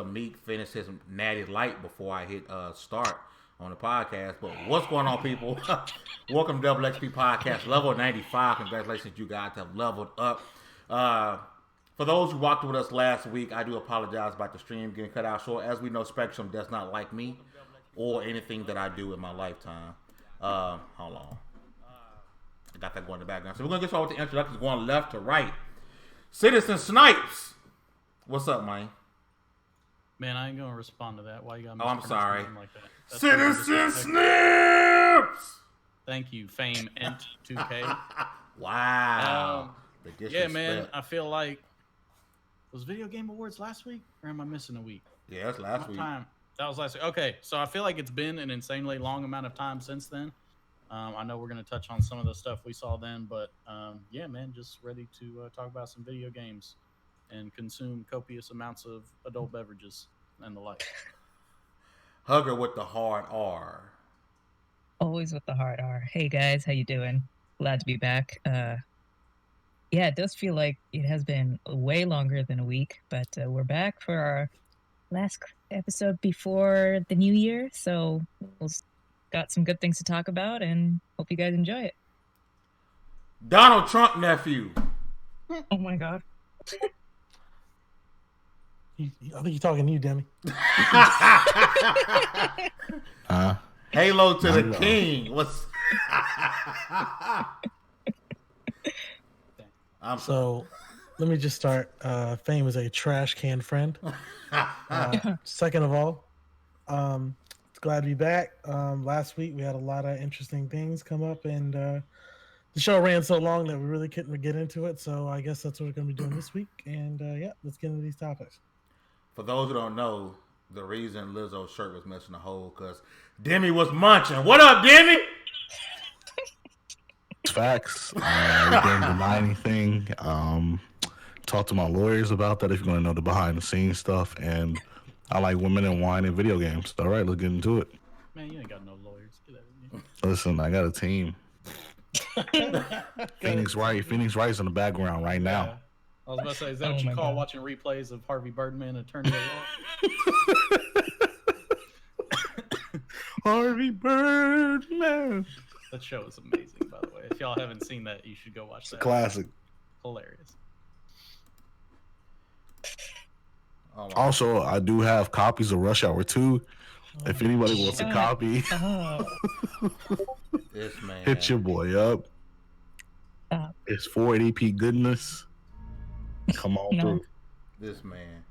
Meek finish his natty light before I hit start on the podcast. But what's going on, people? Welcome to Double XP Podcast, level 95. Congratulations, you guys have leveled up. For those who walked with us last week, I do apologize about the stream getting cut out short. As we know, Spectrum does not like me or anything that I do in my lifetime. Hold on. I got that going in the background. So we're going to get started with the introductions going left to right. Citizen Snipes. What's up, man? Man, I ain't gonna respond to that. Why you got me? Oh, I'm sorry. Like that? Citizen Snips! Thank you, Fame Ent 2K. Wow. Yeah, man, I feel like was Video Game Awards last week, or am I missing a week? Yeah, that's last week. That was last week. Okay, so I feel like it's been an insanely long amount of time since then. I know we're gonna touch on some of the stuff we saw then, but yeah, man, just ready to talk about some video games and consume copious amounts of adult beverages and the like. Hugger with the hard R. Always with the hard R. Hey guys, how you doing? Glad to be back. Yeah, it does feel like it has been way longer than a week, but we're back for our last episode before the new year, so we'll got some good things to talk about, and hope you guys enjoy it. Donald Trump nephew. Oh my God. I think you're talking to you, Demi. Halo to the king. What's? So, let me just start. Fame is a trash can friend. Second of all, glad to be back. Last week we had a lot of interesting things come up, and the show ran so long that we really couldn't get into it. So I guess that's what we're going to be doing this week. And yeah, let's get into these topics. For those who don't know, the reason Lizzo's shirt was missing a hole because Demi was munching. What up, Demi? Facts. We didn't deny anything. Talk to my lawyers about that if you're going to know the behind the scenes stuff. And I like women and wine and video games. All right, let's get into it. Man, you ain't got no lawyers. Get out of here. Listen, I got a team. Phoenix Wright's in the background right now. Yeah. I was about to say, is that what you call God. watching replays of Harvey Birdman, Attorney at Law? Harvey Birdman. That show is amazing, by the way. If y'all haven't seen that, you should go watch that. Classic. Hilarious. Oh, wow. Also, I do have copies of Rush Hour 2. If anybody wants a copy, This man. hit your boy up. It's 480p goodness. Come on through. This man.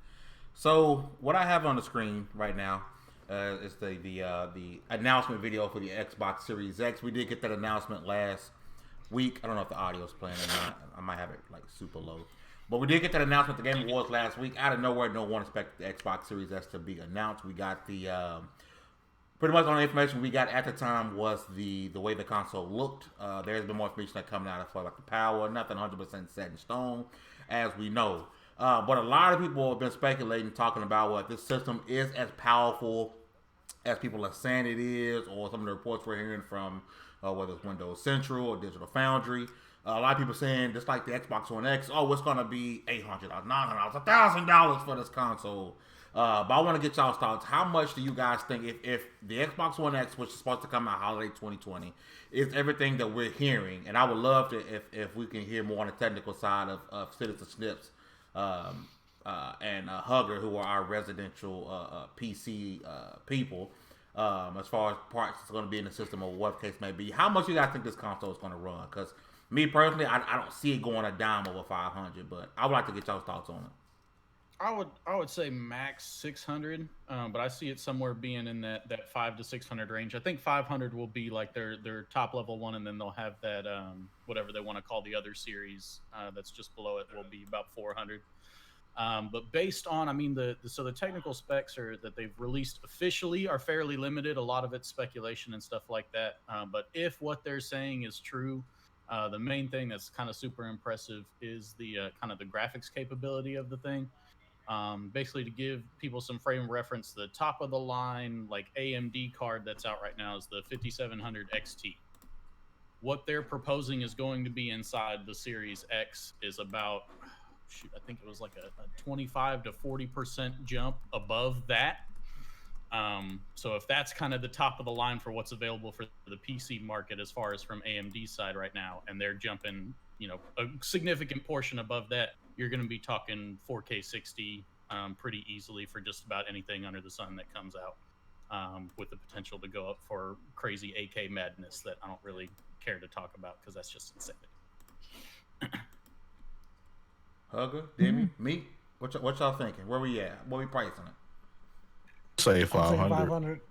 So what I have on the screen right now is the announcement video for the Xbox Series X. We did get that announcement last week. I don't know if the audio's playing or not. I might have it like super low. But we did get that announcement at the Game Awards last week. Out of nowhere, no one expected the Xbox Series S to be announced. We got the pretty much all the information we got at the time was the way the console looked. There's been more information that coming out as far like the power. Nothing 100% set in stone, as we know. But a lot of people have been speculating, talking about what this system is as powerful as people are saying it is, or some of the reports we're hearing from whether it's Windows Central or Digital Foundry. A lot of people saying, just like the Xbox One X, it's going to be $800, $900, $1,000 for this console. But I want to get y'all's thoughts. How much do you guys think if the Xbox One X, which is supposed to come out holiday 2020, is everything that we're hearing? And I would love to if we can hear more on the technical side of Citizen Snips and Hugger, who are our residential PC people, as far as parts that's going to be in the system or what the case may be. How much do you guys think this console is going to run? Because me personally, I don't see it going a dime over 500, but I would like to get y'all's thoughts on it. I would say max 600, but I see it somewhere being in that 500 to 600 range. I think 500 will be like their top level one, and then they'll have that whatever they want to call the other series that's just below it will be about 400. But based on, the technical specs that they've released officially are fairly limited. A lot of it's speculation and stuff like that. But if what they're saying is true, the main thing that's kind of super impressive is the kind of the graphics capability of the thing. Basically, to give people some frame of reference, the top of the line like AMD card that's out right now is the 5700 XT. What they're proposing is going to be inside the Series X is about shoot, I think it was like a 25 to 40% jump above that. So if that's kind of the top of the line for what's available for the PC market as far as from AMD's side right now, and they're jumping, a significant portion above that, you're going to be talking 4K 60 pretty easily for just about anything under the sun that comes out, with the potential to go up for crazy 8K madness that I don't really care to talk about because that's just insanity. Hugger, Demi, me, what y'all thinking? Where we at? What we pricing it? Say I'll say 500. 500.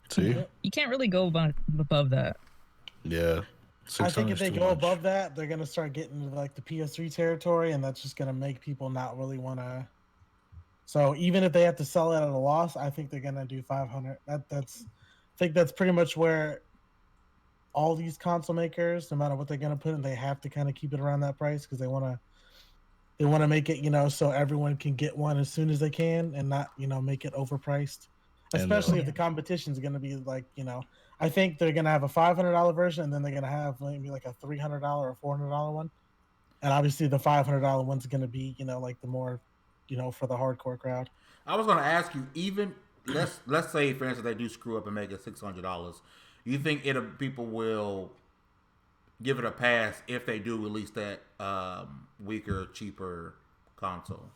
See? You can't really go above that. Yeah. I think if 600's they too go much. above that, they're gonna start getting into like the PS3 territory, and that's just gonna make people not really want to. So even if they have to sell it at a loss, I think they're gonna do 500. I think that's pretty much where all these console makers, no matter what they're gonna put in, they have to kind of keep it around that price because they want to make it, so everyone can get one as soon as they can and not, make it overpriced. Especially if the competition is going to be like, I think they're going to have a $500 version and then they're going to have maybe like a $300 or $400 one. And obviously the $500 one's going to be, like the more, for the hardcore crowd. I was going to ask you, even let's say, for instance, they do screw up and make it $600. You think people will give it a pass if they do release that weaker, cheaper console?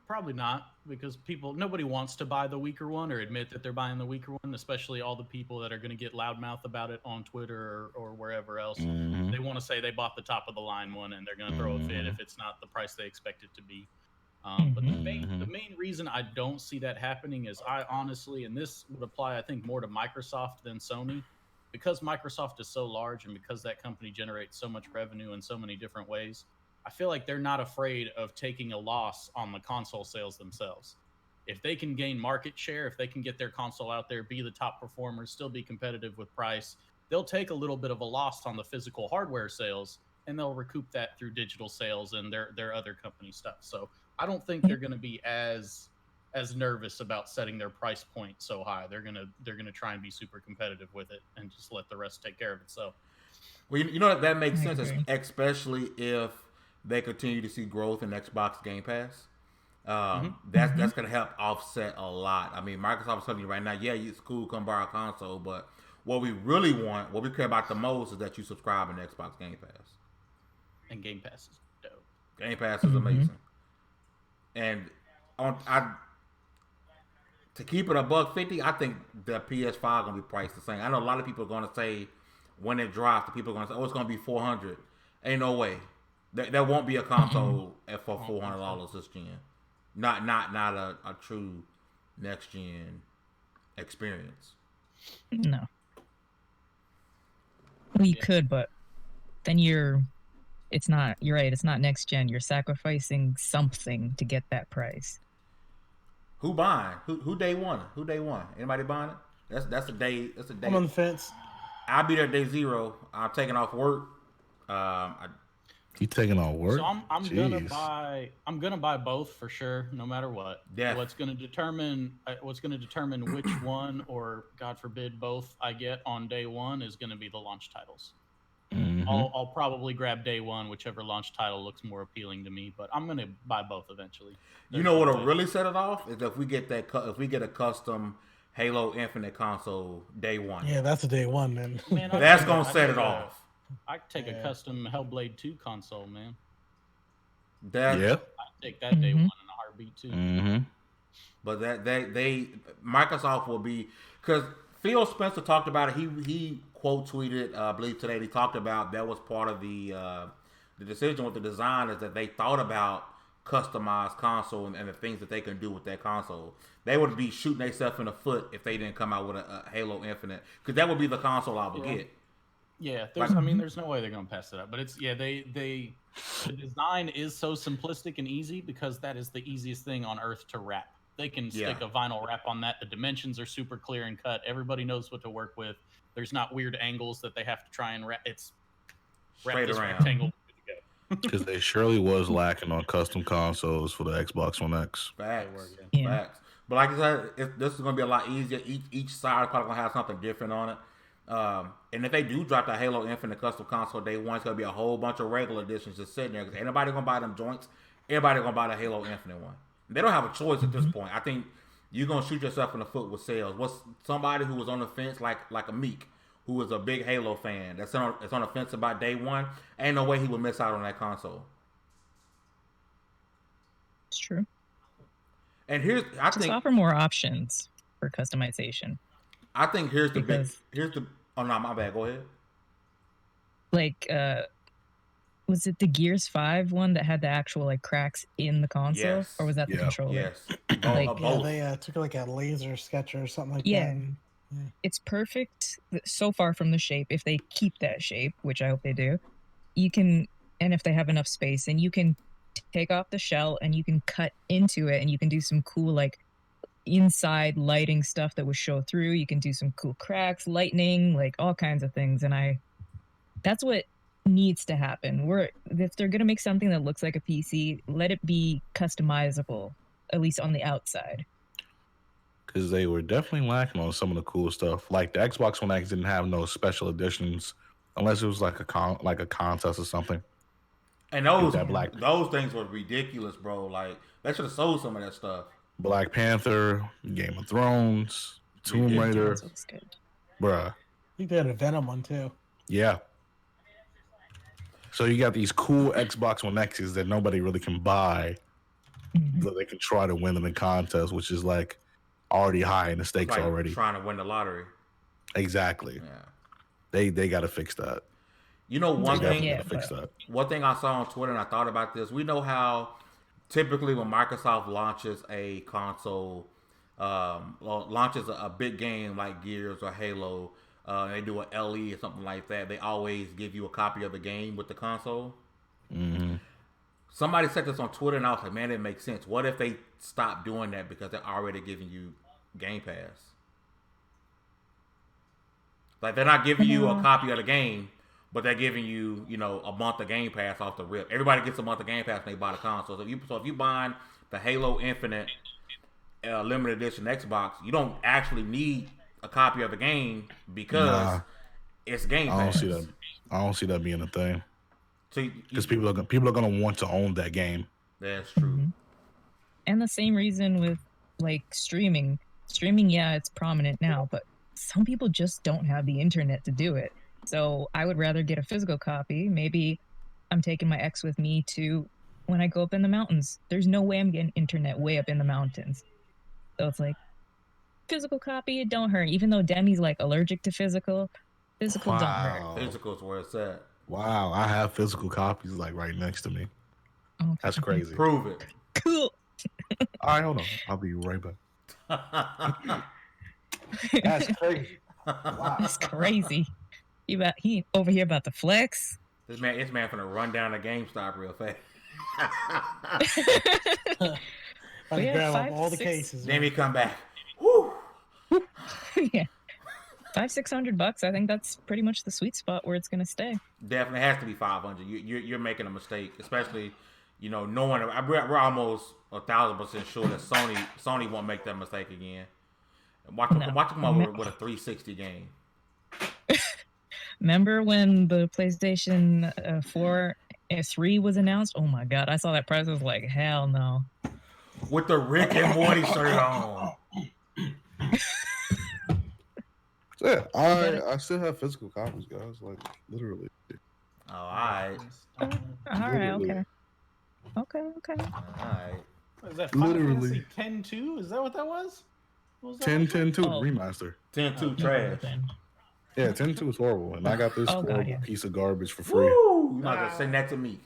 Probably not, because nobody wants to buy the weaker one or admit that they're buying the weaker one, especially all the people that are going to get loudmouth about it on Twitter or wherever else. Mm-hmm. They want to say they bought the top of the line one and they're going to throw a fit if it's not the price they expect it to be. But the main reason I don't see that happening is I honestly, and this would apply, I think, more to Microsoft than Sony, because Microsoft is so large and because that company generates so much revenue in so many different ways. I feel like they're not afraid of taking a loss on the console sales themselves. If they can gain market share, if they can get their console out there, be the top performers, still be competitive with price, they'll take a little bit of a loss on the physical hardware sales, and they'll recoup that through digital sales and their other company stuff. So I don't think they're going to be as nervous about setting their price point so high. They're gonna try and be super competitive with it and just let the rest take care of itself. Well, that makes sense, especially if they continue to see growth in Xbox Game Pass. That's going to help offset a lot. I mean, Microsoft is telling you right now, yeah, it's cool, come buy our console, but what we really want, what we care about the most, is that you subscribe in Xbox Game Pass. And Game Pass is dope. Game Pass is amazing. And to keep it $150, I think the PS5 gonna be priced the same. I know a lot of people are gonna say when it drops, the people are gonna say, "Oh, it's gonna be $400." Ain't no way. There won't be a console for $400 this gen. Not a true next gen experience. No. Well, you could, but then you're right, it's not next gen. You're sacrificing something to get that price. Who buying? Who day one? Anybody buying it? That's a day. I'm on the fence. I'll be there day zero. I'm taking off work. You taking off work? So I'm gonna buy both for sure, no matter what. Yeah. What's gonna determine which one, or God forbid both, I get on day one is gonna be the launch titles. I'll probably grab day one, whichever launch title looks more appealing to me. But I'm gonna buy both eventually. You know what'll really set it off is if we get a custom Halo Infinite console day one. Yeah, that's a day one, man. That's gonna set it off. I could take a custom Hellblade 2 console, man. I'd take that day one in a heartbeat too. But Microsoft will be, because Phil Spencer talked about it. He quote tweeted, I believe today, he talked about that was part of the decision with the design, is that they thought about customized console and the things that they can do with that console. They would be shooting themselves in the foot if they didn't come out with a Halo Infinite, because that would be the console I would get. Yeah, there's no way they're gonna pass it up. But it's the design is so simplistic and easy because that is the easiest thing on earth to wrap. They can stick a vinyl wrap on that. The dimensions are super clear and cut. Everybody knows what to work with. There's not weird angles that they have to try and wrap. It's straight around. Rectangle. Because they surely was lacking on custom consoles for the Xbox One X. Facts. But like I said, this is going to be a lot easier. Each side is probably going to have something different on it. And if they do drop the Halo Infinite custom console day one, it's gonna be a whole bunch of regular editions just sitting there because ain't nobody gonna buy them joints. Everybody gonna buy the Halo Infinite one. They don't have a choice at this point. I think you're gonna shoot yourself in the foot with sales. What's somebody who was on the fence like a Meek, who was a big Halo fan that's on the fence about day one? Ain't no way he would miss out on that console. It's true. And just offer more options for customization. I think here's the oh no, my bad. Go ahead. Like, was it the Gears 5 one that had the actual like cracks in the console, yes. Or was that the controller? Yes. They took like a laser sketcher or something like that. Yeah, it's perfect so far from the shape. If they keep that shape, which I hope they do, you can, and if they have enough space, and you can take off the shell and you can cut into it, and you can do some cool like inside lighting stuff that would show through. You can do some cool cracks, lightning, like all kinds of things. And that's what needs to happen. If they're gonna make something that looks like a PC, let it be customizable, at least on the outside. Because they were definitely lacking on some of the cool stuff. Like the Xbox One X didn't have no special editions unless it was like a contest or something. And those things were ridiculous, bro. Like they should have sold some of that stuff. Black Panther, Game of Thrones, Tomb Raider. Bruh. I think they had a Venom one too. Yeah. So you got these cool Xbox One X's that nobody really can buy, so they can try to win them in contests, which is like already high in the stakes like already. Trying to win the lottery. Exactly. Yeah. They got to fix that. You know, one thing I saw on Twitter, and I thought about this. We know how typically when Microsoft launches a console, launches a big game like Gears or Halo, they do an LE or something like that, they always give you a copy of the game with the console. Mm-hmm. Somebody said this on Twitter, and I was like, man, it makes sense. What if they stop doing that because they're already giving you Game Pass? Like, they're not giving you a copy of the game, but they're giving you, a month of Game Pass off the rip. Everybody gets a month of Game Pass when they buy the console. So if you buying the Halo Infinite limited edition Xbox, you don't actually need a copy of the game because it's Game Pass. I don't see that being a thing. Because So people are gonna want to own that game. That's true. Mm-hmm. And the same reason with like streaming. Streaming, yeah, it's prominent now, but some people just don't have the internet to do it. So I would rather get a physical copy. Maybe I'm taking my ex with me to when I go up in the mountains. There's no way I'm getting internet way up in the mountains. So it's like, physical copy, it don't hurt. Even though Demi's like allergic to physical don't hurt. Physical's where it's at. Wow, I have physical copies like right next to me. Okay. That's crazy. Prove it. Cool. All right, hold on. I'll be right back. That's crazy. Wow. That's crazy. He over here about to flex. This man finna run down to GameStop real fast. Grab up all the cases. Then we come back. Woo. Yeah. $500-600. I think that's pretty much the sweet spot where it's gonna stay. Definitely has to be 500. You're making a mistake, especially knowing we're almost 1,000% sure that Sony won't make that mistake again. Watch them come over with a 360 game. Remember when the PlayStation 4 3 was announced? Oh my god, I saw that price. I was like, hell no. With the Rick and Morty shirt on. Yeah, I still have physical copies, guys. Like literally. Oh, all right. All right. Okay. All right. What is that? Literally. 10-2? Is that what that was? 10-2 remaster. 10-2 trash. Yeah, 10-2 is horrible, and I got this horrible piece of garbage for free. Woo! You might just send that to me.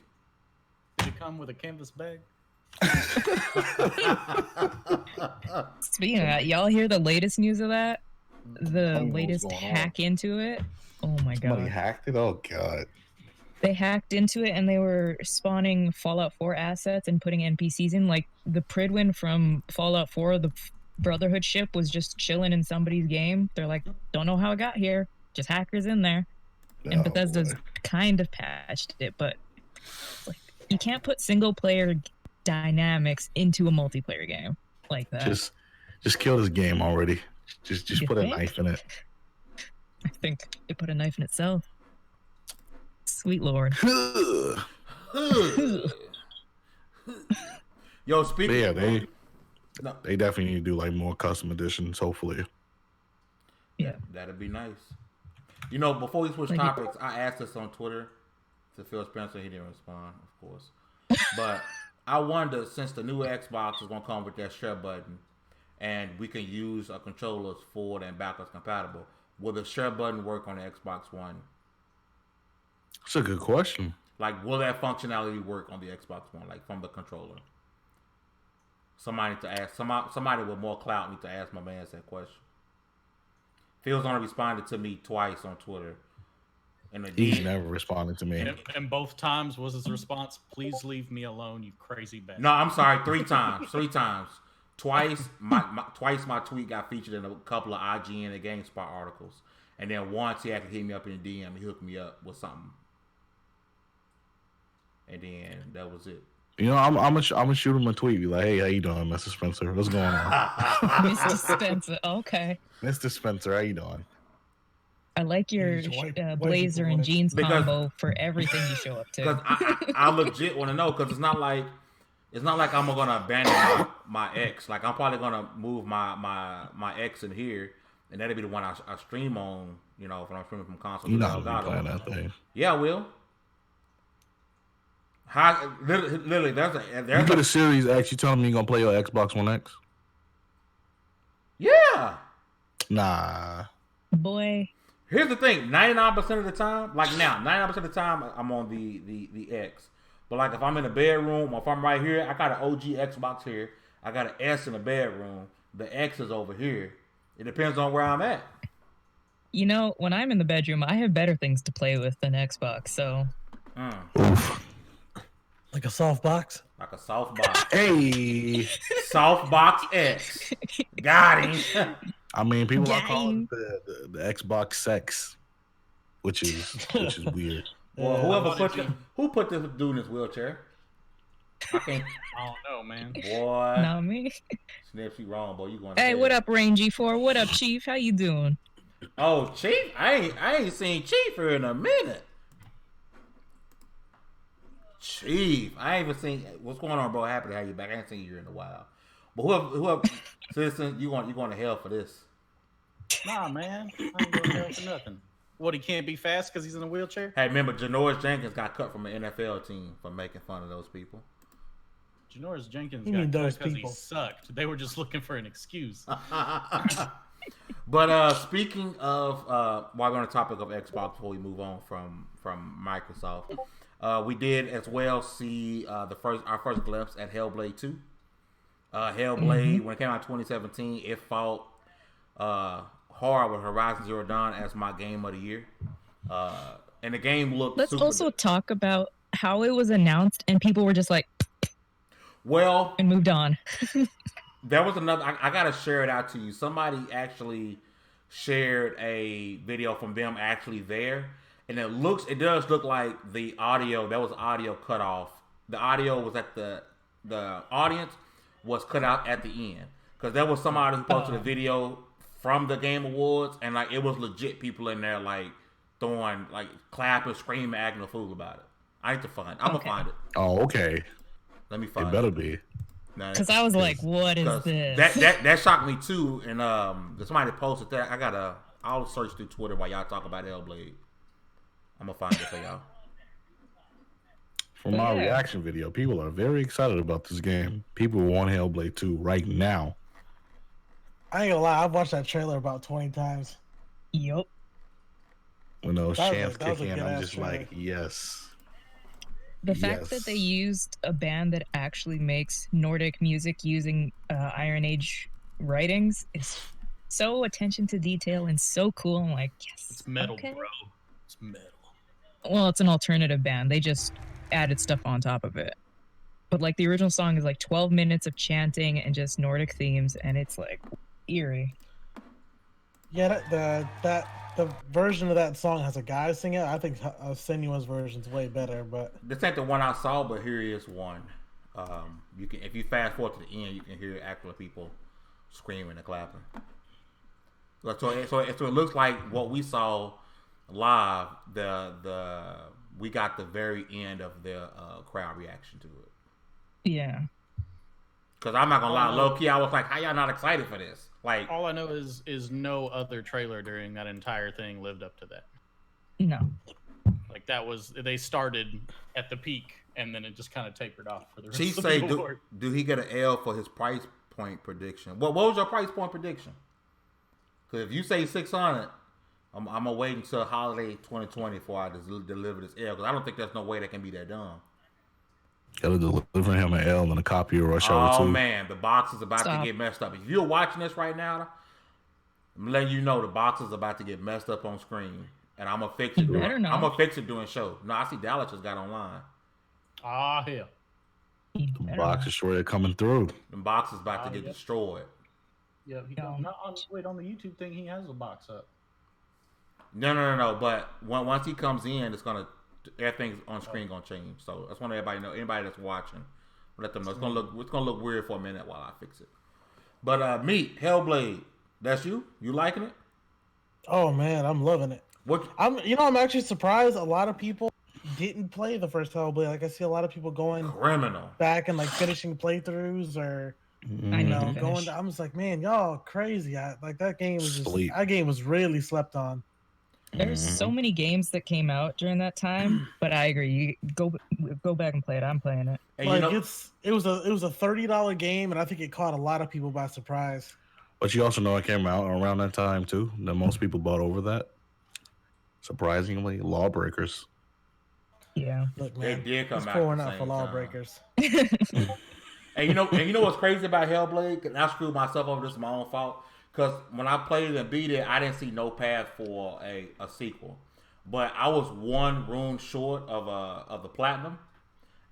Did it come with a canvas bag? Speaking of that, y'all hear the latest news of that? The latest hack into it? Oh my god. Somebody hacked it? Oh god. They hacked into it and they were spawning Fallout 4 assets and putting NPCs in. Like the Pridwin from Fallout 4, the Brotherhood ship was just chilling in somebody's game. They're like, don't know how it got here. Just hackers in there. And Bethesda's kind of patched it, but like, you can't put single player dynamics into a multiplayer game like that. Just kill this game already. Just put a knife in it. I think it put a knife in itself. Sweet Lord. Yo, speaking. Yeah, they definitely need to do like more custom editions. Hopefully. Yeah, that'd be nice. You know, before we switch topics, I asked this on Twitter to Phil Spencer. He didn't respond, of course. But I wonder, since the new Xbox is gonna come with that share button, and we can use a controllers forward and backwards compatible, will the share button work on the Xbox One? That's a good question. Like, will that functionality work on the Xbox One, like from the controller? Somebody to ask. Somebody with more clout need to ask my man that question. Phil's only responded to me twice on Twitter. And he's never responded to me. And both times was his response, "Please leave me alone, you crazy bastard." No, I'm sorry, 3 times. 3 times. Twice my tweet got featured in a couple of IGN and GameSpot articles. And then once he had to hit me up in the DM, he hooked me up with something. And then that was it. You know, I'm gonna shoot him a tweet. Be like, "Hey, how you doing, Mr. Spencer? What's going on?" Mr. Spencer. Okay. Mr. Spencer, how you doing? I like your blazer and jeans combo for everything you show up to. Because I legit want to know, because it's not like I'm gonna abandon my ex. Like, I'm probably gonna move my ex in here, and that'll be the one I stream on. You know, when I'm streaming from console. You know how to be playing that thing. Yeah, I will. Literally, there's you get a Series X. You telling me you're gonna play your Xbox One X? Yeah. Nah. Boy. Here's the thing: 99% of the time, like now, 99% of the time, I'm on the X. But like if I'm in the bedroom, or if I'm right here, I got an OG Xbox here. I got an S in the bedroom. The X is over here. It depends on where I'm at. You know, when I'm in the bedroom, I have better things to play with than Xbox. So. Oof. Like a soft box? Like a soft box. Hey. Soft box X. Got him. I mean, people are calling the Xbox sex, which is weird. Well, who put this dude in his wheelchair? I don't know, man. Boy. Not me. Snips, you wrong, boy. You going? Hey, what up, Rain G4? What up, Chief? How you doing? Oh, Chief? I ain't seen Chief here in a minute. Chief, I ain't even seen what's going on, bro. Happy to have you back. I ain't seen you here in a while. But whoever, citizen, you going to hell for this? Nah, man, I ain't going to hell for nothing. What, he can't be fast because he's in a wheelchair? Hey, remember, Janoris Jenkins got cut from an NFL team for making fun of those people. Janoris Jenkins got cut because he sucked. They were just looking for an excuse. But speaking of, while we're on the topic of Xbox, before we move on from Microsoft. We did as well see our first glimpse at Hellblade 2. Hellblade, when it came out in 2017, it fought hard with Horizon Zero Dawn as my game of the year. And the game looked Let's also talk about how it was announced and people were just like, well, and moved on. There was another, I got to share it out to you. Somebody actually shared a video from them actually there. And it does look like the audio, there was audio cut off. The audio was at the audience was cut out at the end. Because there was somebody who posted a video from the Game Awards, and like it was legit people in there like throwing, like clapping, screaming, acting a fool about it. I need to find it. I'm going to find it. Oh, okay. Let me find it. It better be. Because I was like, what is this? That shocked me too. And somebody posted that. I'll search through Twitter while y'all talk about Hellblade. I'm gonna find it for y'all. From my reaction video, people are very excited about this game. People want Hellblade 2 right now. I ain't gonna lie, I've watched that trailer about 20 times. Yup. When those chants kick in, I'm just like, yes. The fact that they used a band that actually makes Nordic music using Iron Age writings is so attention to detail and so cool. I'm like, yes. It's metal, bro. It's metal. Well, it's an alternative band. They just added stuff on top of it. But like the original song is like 12 minutes of chanting and just Nordic themes, and it's like eerie. Yeah, the version of that song has a guy sing it. I think Senua's version's way better, but this ain't the one I saw, but here is one. You can, if you fast forward to the end, you can hear actual people screaming and clapping. So it looks like what we saw live. We got the very end of the crowd reaction to it. Yeah. Because I'm not gonna lie, low key, I was like, how y'all not excited for this? Like, all I know is no other trailer during that entire thing lived up to that. No. Like they started at the peak and then it just kind of tapered off for the rest Chief of say, the award. do he get an L for his price point prediction? What was your price point prediction? Because if you say 600, I'm gonna wait until holiday 2020 before I deliver this L. Because I don't think there's no way that can be that done. Gotta deliver him an L and a copy of Rush Hour 2. Oh man, the box is about to get messed up. If you're watching this right now, I'm letting you know the box is about to get messed up on screen, and I'm gonna fix it. I'm gonna fix it during show. No, I see Dallas just got online. Ah, hell. The box is sure they're coming through. The box is about to get destroyed. Yeah, on the YouTube thing, he has the box up. No. But once he comes in, everything's on screen gonna change. So I just want everybody know. Anybody that's watching, let them know. It's gonna look weird for a minute while I fix it. But Meat Hellblade, that's you. You liking it? Oh man, I'm loving it. I'm actually surprised a lot of people didn't play the first Hellblade. Like I see a lot of people going back and like finishing playthroughs or going. I'm just like, man, y'all crazy. That game was really slept on. There's so many games that came out during that time, but I agree. You go back and play it. I'm playing it. And like it was a $30 game, and I think it caught a lot of people by surprise. But you also know it came out around that time too. That most people bought over that. Surprisingly, Lawbreakers. Yeah, look, man, it did come out. Pouring out for Lawbreakers. And you know what's crazy about Hellblade? And I screwed myself over. This is my own fault. Because when I played it and beat it, I didn't see no path for a sequel. But I was one rune short of the platinum.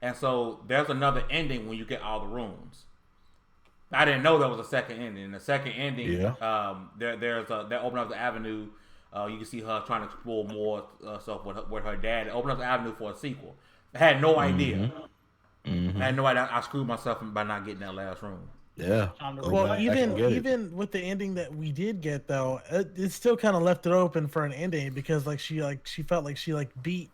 And so there's another ending when you get all the runes. I didn't know there was a second ending. And the second ending, they open up the avenue. You can see her trying to explore more stuff with her dad. It opened up the avenue for a sequel. I had no idea. I had no idea. I screwed myself by not getting that last rune. Yeah. Well, even with the ending that we did get though, it still kind of left it open for an ending because she felt like she beat,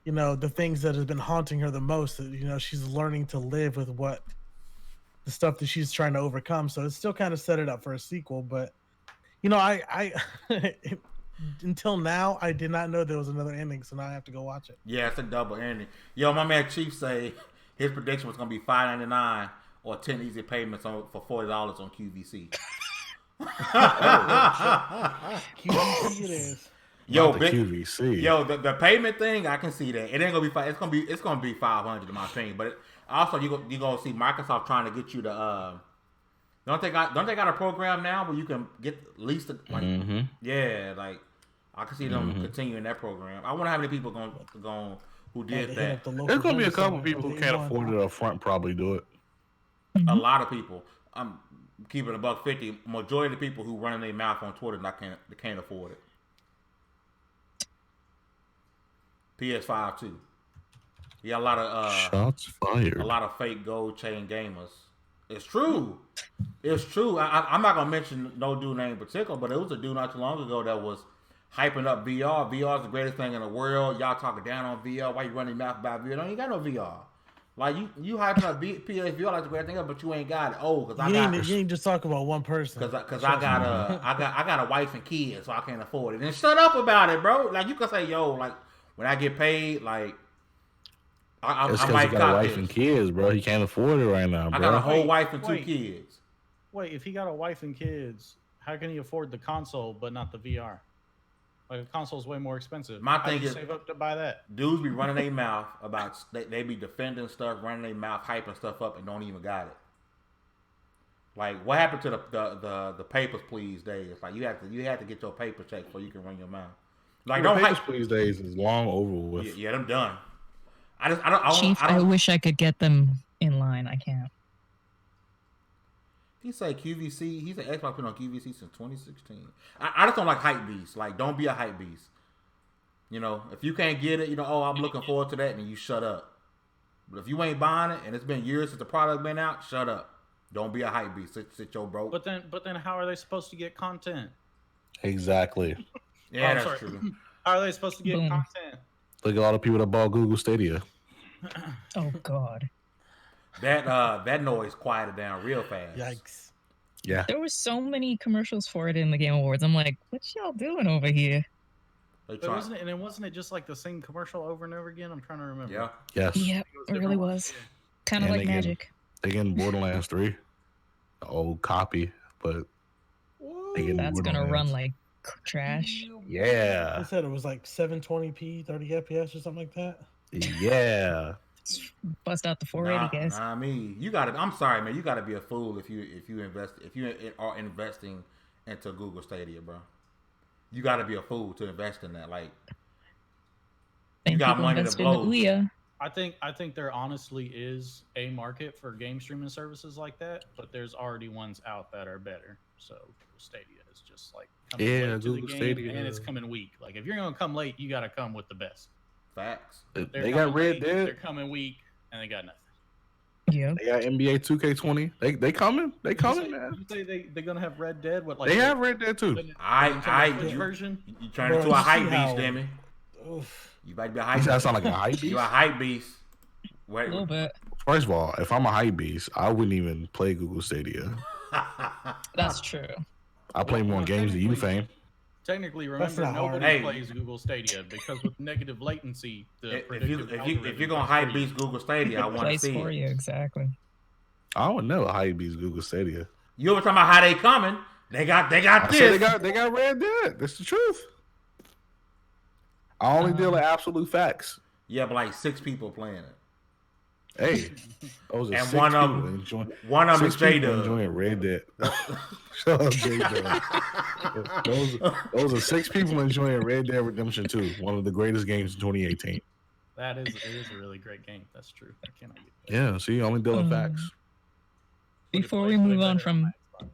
the things that have been haunting her the most. She's learning to live with the stuff that she's trying to overcome. So it still kind of set it up for a sequel. But I until now I did not know there was another ending, so now I have to go watch it. Yeah, it's a double ending. Yo, my man Chief say his prediction was gonna be $5.99. Or 10 easy payments for $40 on QVC. QVC it is. Yo, QVC. Yo, the payment thing, I can see that. It ain't gonna be it's gonna be $500 in my opinion. But also you gonna see Microsoft trying to get you to don't they got a program now where you can get at least yeah, like I can see them continuing that program. I wonder how many people going who did that. There's gonna be a couple people who can't afford it up front probably do it. A lot of people. I'm keeping $150. Majority of the people who run their mouth on Twitter can't afford it. PS5 too. Yeah, a lot of shots fired. A lot of fake gold chain gamers. It's true. It's true. I'm not gonna mention no dude name in particular, but it was a dude not too long ago that was hyping up VR. VR is the greatest thing in the world. Y'all talking down on VR. Why you running your mouth about VR? You ain't got no VR. Like you hyping up PSVR like the great thing, but you ain't got it. Oh, because you ain't just talking about one person. Because I got a wife and kids, so I can't afford it. And shut up about it, bro. Like you can say, yo, like when I get paid, like I might got a wife and kids, bro. He can't afford it right now, bro. I got a whole wife and 2 kids. Wait, if he got a wife and kids, how can he afford the console but not the VR? Like a console's way more expensive. My thing is save up to buy that. Dudes be running their mouth about they be defending stuff, running their mouth, hyping stuff up, and don't even got it. Like what happened to the papers please days? Like you had to get your paper checked before you can run your mouth. Like don't papers please days is long over with. Yeah, them done. I wish I could get them in line. I can't. He said QVC. He's an Xbox been on QVC since 2016. I just don't like hype beasts. Like, don't be a hype beast. If you can't get it, I'm looking forward to that, and you shut up. But if you ain't buying it, and it's been years since the product been out, shut up. Don't be a hype beast. Sit your broke. But then, how are they supposed to get content? Exactly. Yeah, I'm that's sorry. true. How are they supposed to get Boom. content? Look at all the people that bought Google Stadia. Oh God. That noise quieted down real fast. Yikes. Yeah. There were so many commercials for it in the Game Awards. I'm like, what y'all doing over here? They But try- wasn't it just like the same commercial over and over again? I'm trying to remember. Yeah. Yes. Yeah, it different really ones, was. Kind of And like again- magic. They getting Borderlands 3. The old copy, but they getting That's gonna run Borderlands. like trash. They Yeah. said it was like 720p, 30 FPS or something like that. Yeah. Bust out the 480, guys. Nah, me. You gotta. I'm sorry, man. You gotta be a fool if you are investing into Google Stadia, bro. You gotta be a fool to invest in that. Like, And got people money to invest in the blow. Ouya. I think there honestly is a market for game streaming services like that, but there's already ones out that are better. So Stadia is just like coming Yeah, late to the Google game, Stadia. and it's coming weak. Like if you're gonna come late, you gotta come with the best. facts. They're They got coming Red late, They're Dead. coming weak, and they got nothing. Yep. They got NBA 2K20. They coming. They coming, man. You say they're gonna have Red Dead? What like They have Red Dead too. the Switch You version? turn Bro, into a you see hype how- beast, Demi. Oof. You might be a You hype said I beast. sound like a hype You a beast? hype beast. A Wait. little bit. First of all, if I'm a hype beast, I wouldn't even play Google Stadia. That's true. I play more games than you, Fame. Technically, That's remember, not hard. nobody Hey. plays Google Stadia because with negative latency, the if predictive you're gonna hype beast Google Stadia, I want to Place see for it. you, exactly. I would never hype beast Google Stadia. You ever talking about how they coming? They got I said this. they got Red Dead. That's the truth. I only deal with absolute facts. Yeah, but like 6 people playing it. Hey, those are And 6 one of people them- enjoying. One of them is 6 people J-Dub. enjoying Red Dead. Shut up, J-Dub. Those are 6 people enjoying Red Dead Redemption 2, one of the greatest games in 2018. It is a really great game. That's true. I cannot get that. Yeah, see, only deal with facts. Before It we plays way move on better from my Xbox.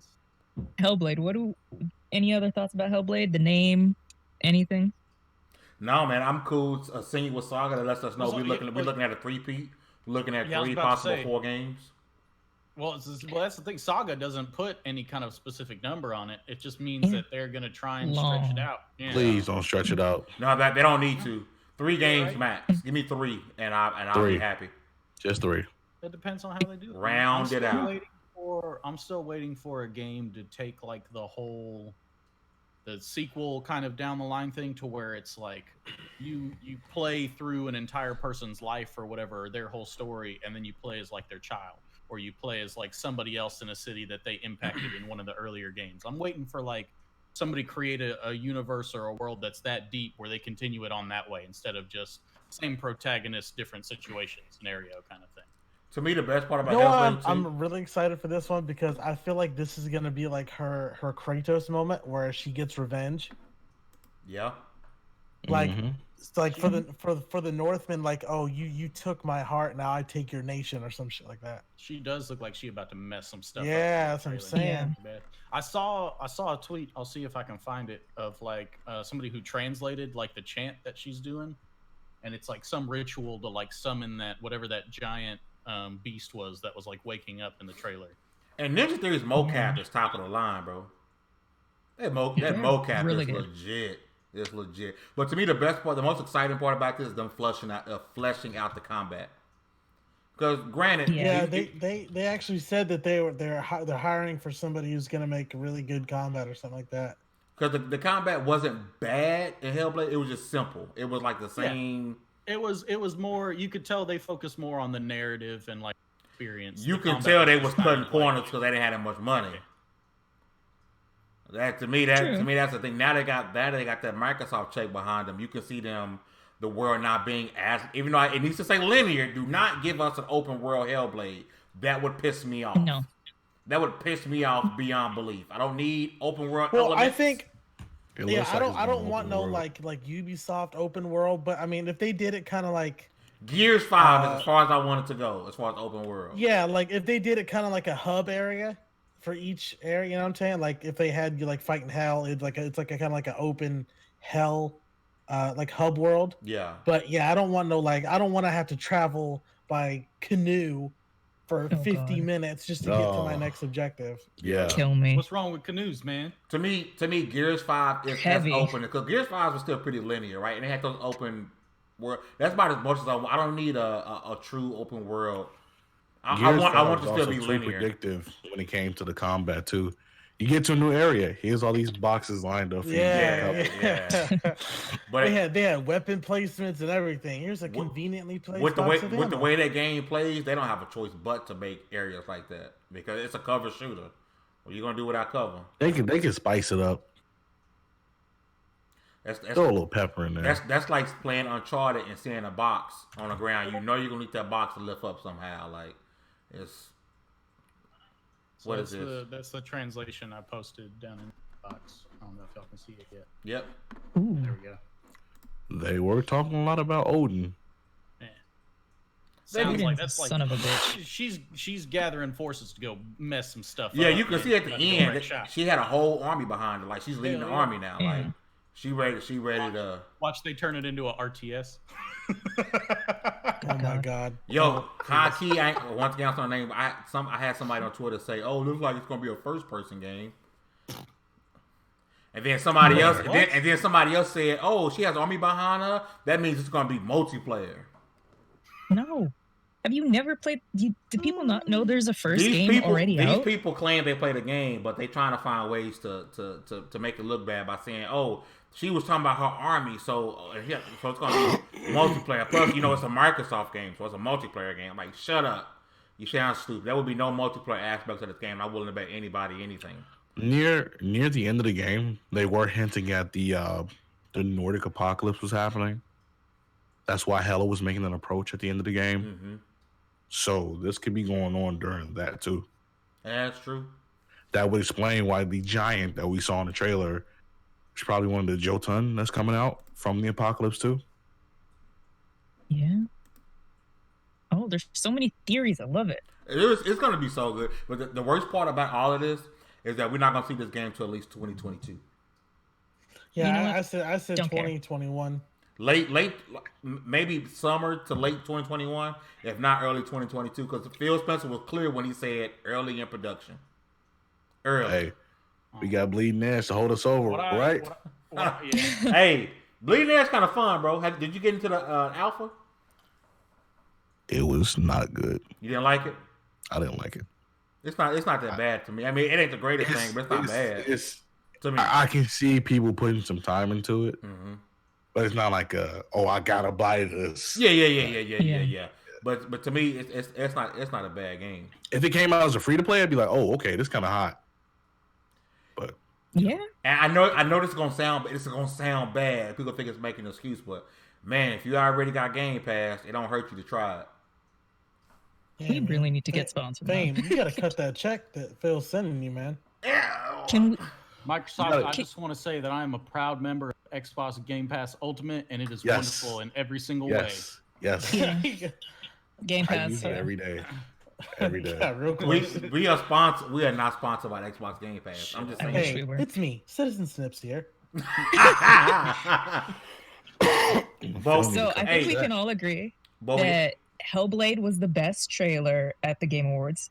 Hellblade, any other thoughts about Hellblade? The name, anything? No, man, I'm cool. Seeing with Saga that lets us know So, we're looking yeah, at a 3-peat. We're looking at Yeah, I was 3 about to possible say. 4 games. Well, that's the thing. Saga doesn't put any kind of specific number on it. It just means that they're gonna try and stretch it Long. out. Yeah. Please don't stretch it out. No, that they don't need to. 3 games right. max. Give me 3, and I'll 3. be happy. Just 3. It depends on how they do it. Round it out. I'm still waiting for a game to take like the sequel kind of down the line thing to where it's like you play through an entire person's life or whatever, or their whole story, and then you play as like their child, or you play as like somebody else in a city that they impacted in one of the earlier games. I'm waiting for like somebody create a universe or a world that's that deep where they continue it on that way instead of just same protagonist, different situation scenario kind of thing. To me, the best part about You know what? Hellblade 2, I'm really excited for this one because I feel like this is gonna be like her Kratos moment where she gets revenge. yeah, Like Mhm. it's like for the Northmen, like, oh, you took my heart, now I take your nation or some shit like that. She does look like she about to mess some stuff up. Yeah, that's what I'm Trailer. saying. I saw a tweet. I'll see if I can find it of like somebody who translated like the chant that she's doing, and it's like some ritual to like summon that whatever that giant beast was that was like waking up in the trailer. and Ninja Theory's mocap is top of the line, bro. That mocap really is good. legit. It's legit. But to me, the best part, the most exciting part about this is them fleshing out the combat. Because granted, Yeah. Yeah, they actually said that they're hiring for somebody who's gonna make really good combat or something like that. because the combat wasn't bad in Hellblade, it was just simple. It was like the same. It was more. You could tell they focused more on the narrative and like experience. You The can combat tell they just was kind cutting of, corners like, because they didn't have that much money. That to me, True. that's the thing. Now they got that Microsoft check behind them. You can see them, the world not being as, even though it needs to say linear. Do not give us an open world Hellblade. That would piss me off. No. That would piss me off beyond belief. I don't need open world. Well, elements. I think It yeah, looks I like don't it's I gonna don't want open no world. like Ubisoft open world, but I mean if they did it kind of like Gears 5 is as far as I want it to go, as far as open world. yeah, like if they did it kind of like a hub area for each area, you know what I'm saying? Like if they had you like fighting hell, it's like a kind of like an open hell like hub world. Yeah. But yeah, I don't want no like I don't want to have to travel by canoe for Oh, 50 God. minutes just to get to my Oh. next objective. Yeah. Kill me. What's wrong with canoes, man? To me, Gears 5 is Heavy. that's open because Gears 5 was still pretty linear, right? And they had those open world. That's about as much as I don't need a true open world. I want to still be linear. Predictive when it came to the combat too. You get to a new area. Here's all these boxes lined up for Yeah. But they had weapon placements and everything. Here's a conveniently placed with the box of ammo. way that game plays, they don't have a choice but to make areas like that because it's a cover shooter. What are you gonna do without cover? They can spice it up. That's Throw a little pepper in there. That's like playing Uncharted and seeing a box on the ground. You know you're gonna need that box to lift up somehow. Like it's. So What is this? That's the translation I posted down in the box. I don't know if y'all can see it yet. Yep. Ooh. There we go. They were talking a lot about Odin. Yeah. Sounds like Odin's that's a like son of a bitch. she's gathering forces to go mess some stuff Yeah, up. you can see at the Gotta go end right that shot. she had a whole army behind her. Like she's leading the Yeah. army now. Yeah. Like she ready to. Watch they turn it into a RTS. Oh my god. Yo, high key. Once again, I'm name. I had somebody on Twitter say, "Oh, looks like it's gonna be a first person game." And then somebody else, and then somebody else said, "Oh, she has army behind her. That means it's gonna be multiplayer." No. Have you never played? Do people not know there's a first game people, already these out? people claim they play the game, but they trying to find ways to make it look bad by saying, "Oh, she was talking about her army, so it's gonna be multiplayer." Plus, it's a Microsoft game, so it's a multiplayer game. I'm like, shut up! You sound stupid. There will be no multiplayer aspects of this game. I'm not willing to bet anybody anything. Near the end of the game, they were hinting at the Nordic apocalypse was happening. That's why Hella was making an approach at the end of the game. Mm-hmm. So this could be going on during that too. That's true. That would explain why the giant that we saw in the trailer is probably one of the Jotun that's coming out from the apocalypse too. Yeah. Oh, there's so many theories. I love it. It's going to be so good. But the worst part about all of this is that we're not going to see this game till at least 2022. Yeah, You know what? I said Don't care. 2021. Late, maybe summer to late 2021, if not early 2022, because Phil Spencer was clear when he said early in production. Early. Hey, we got Bleeding Edge to hold us over, right? Yeah. Hey, Bleeding Edge kind of fun, bro. Did you get into the alpha? It was not good. You didn't like it? I didn't like it. It's not that bad to me. I mean, it ain't the greatest thing, but it's not bad to me. I can see people putting some time into it, Mm-hmm. but it's not like I gotta buy this. Yeah. But to me, it's not a bad game. If it came out as a free to play, I'd be like, oh, okay, this kind of hot. But Yeah. And I know this is gonna sound bad. People think it's making an excuse, but man, if you already got Game Pass, it don't hurt you to try it. We really need to get sponsored. Fame, you gotta cut that check that Phil's sending you, man. Can we? Microsoft, I just want to say that I am a proud member of Xbox Game Pass Ultimate, and it is wonderful in every single way. Yes. Yeah. Game I Pass. use it every day. Every day. Yeah, real close. We are sponsored. We are not sponsored by Xbox Game Pass. I'm just saying. wish Hey, we were. it's me, Citizen Snips here. Both. So I think Hey, we can all agree both. that Hellblade was the best trailer at the Game Awards.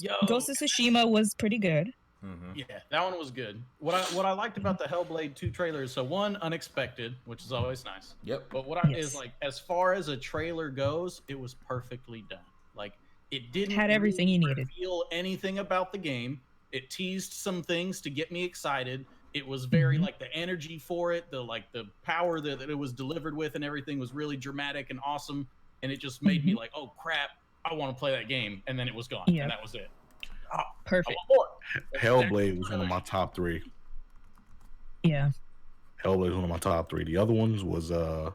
Yo. Ghost of Tsushima was pretty good. Mhm. Yeah, that one was good. What I liked about the Hellblade 2 trailer is, so one, unexpected, which is always nice. Yep. But what I Yes. is like, as far as a trailer goes, it was perfectly done. Like, it didn't Had everything you needed. reveal anything about the game. It teased some things to get me excited. It was very like the energy for it, the power that it was delivered with, and everything was really dramatic and awesome. And it just made me like, oh crap, I want to play that game. And then it was gone, Yeah. and that was it. Perfect. I want more. Hellblade was one of my top 3. Yeah. Hellblade was one of my top 3. The other ones was the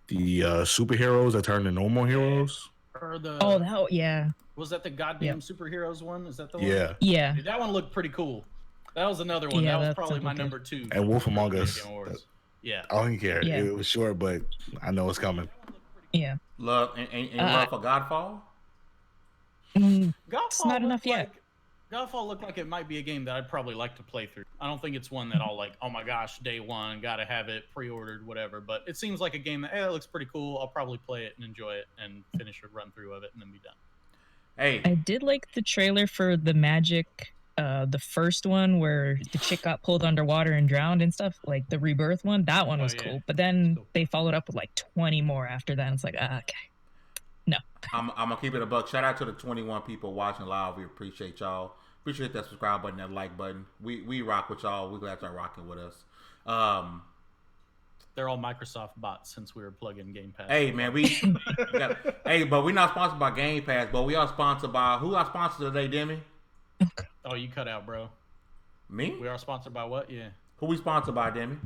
superheroes that turned into normal heroes. Or the Yeah. was that the goddamn superheroes one? Is that the one? Yeah. Yeah. Dude, that one looked pretty cool. That was another one. Yeah, that was that probably my sounded number 2. And Wolf Among for Us. Game Awards. Yeah. I don't care. Yeah. It was short, but I know it's coming. Yeah. Love and love for Godfall. Mm, Godfall not enough looked yet. Godfall looked like it might be a game that I'd probably like to play through. I don't think it's one that I'll like, oh my gosh, day one, gotta have it pre-ordered, whatever. But it seems like a game that, it looks pretty cool. I'll probably play it and enjoy it and finish a run through of it and then be done. Hey, I did like the trailer for the Magic, the first one where the chick got pulled underwater and drowned and stuff, like the Rebirth one. That one was cool. But then they followed up with like 20 more after that. And it's like, okay. No. I'm gonna keep it a buck. Shout out to the 21 people watching live. We appreciate y'all. Appreciate that subscribe button, that like button. We rock with y'all. We glad y'all rocking with us. They're all Microsoft bots since we were plugging Game Pass. Hey man, but we're not sponsored by Game Pass, but we are sponsored by who? Our sponsor today, Demi? Oh, you cut out, bro. Me? We are sponsored by what? Yeah. Who we sponsored by, Demi?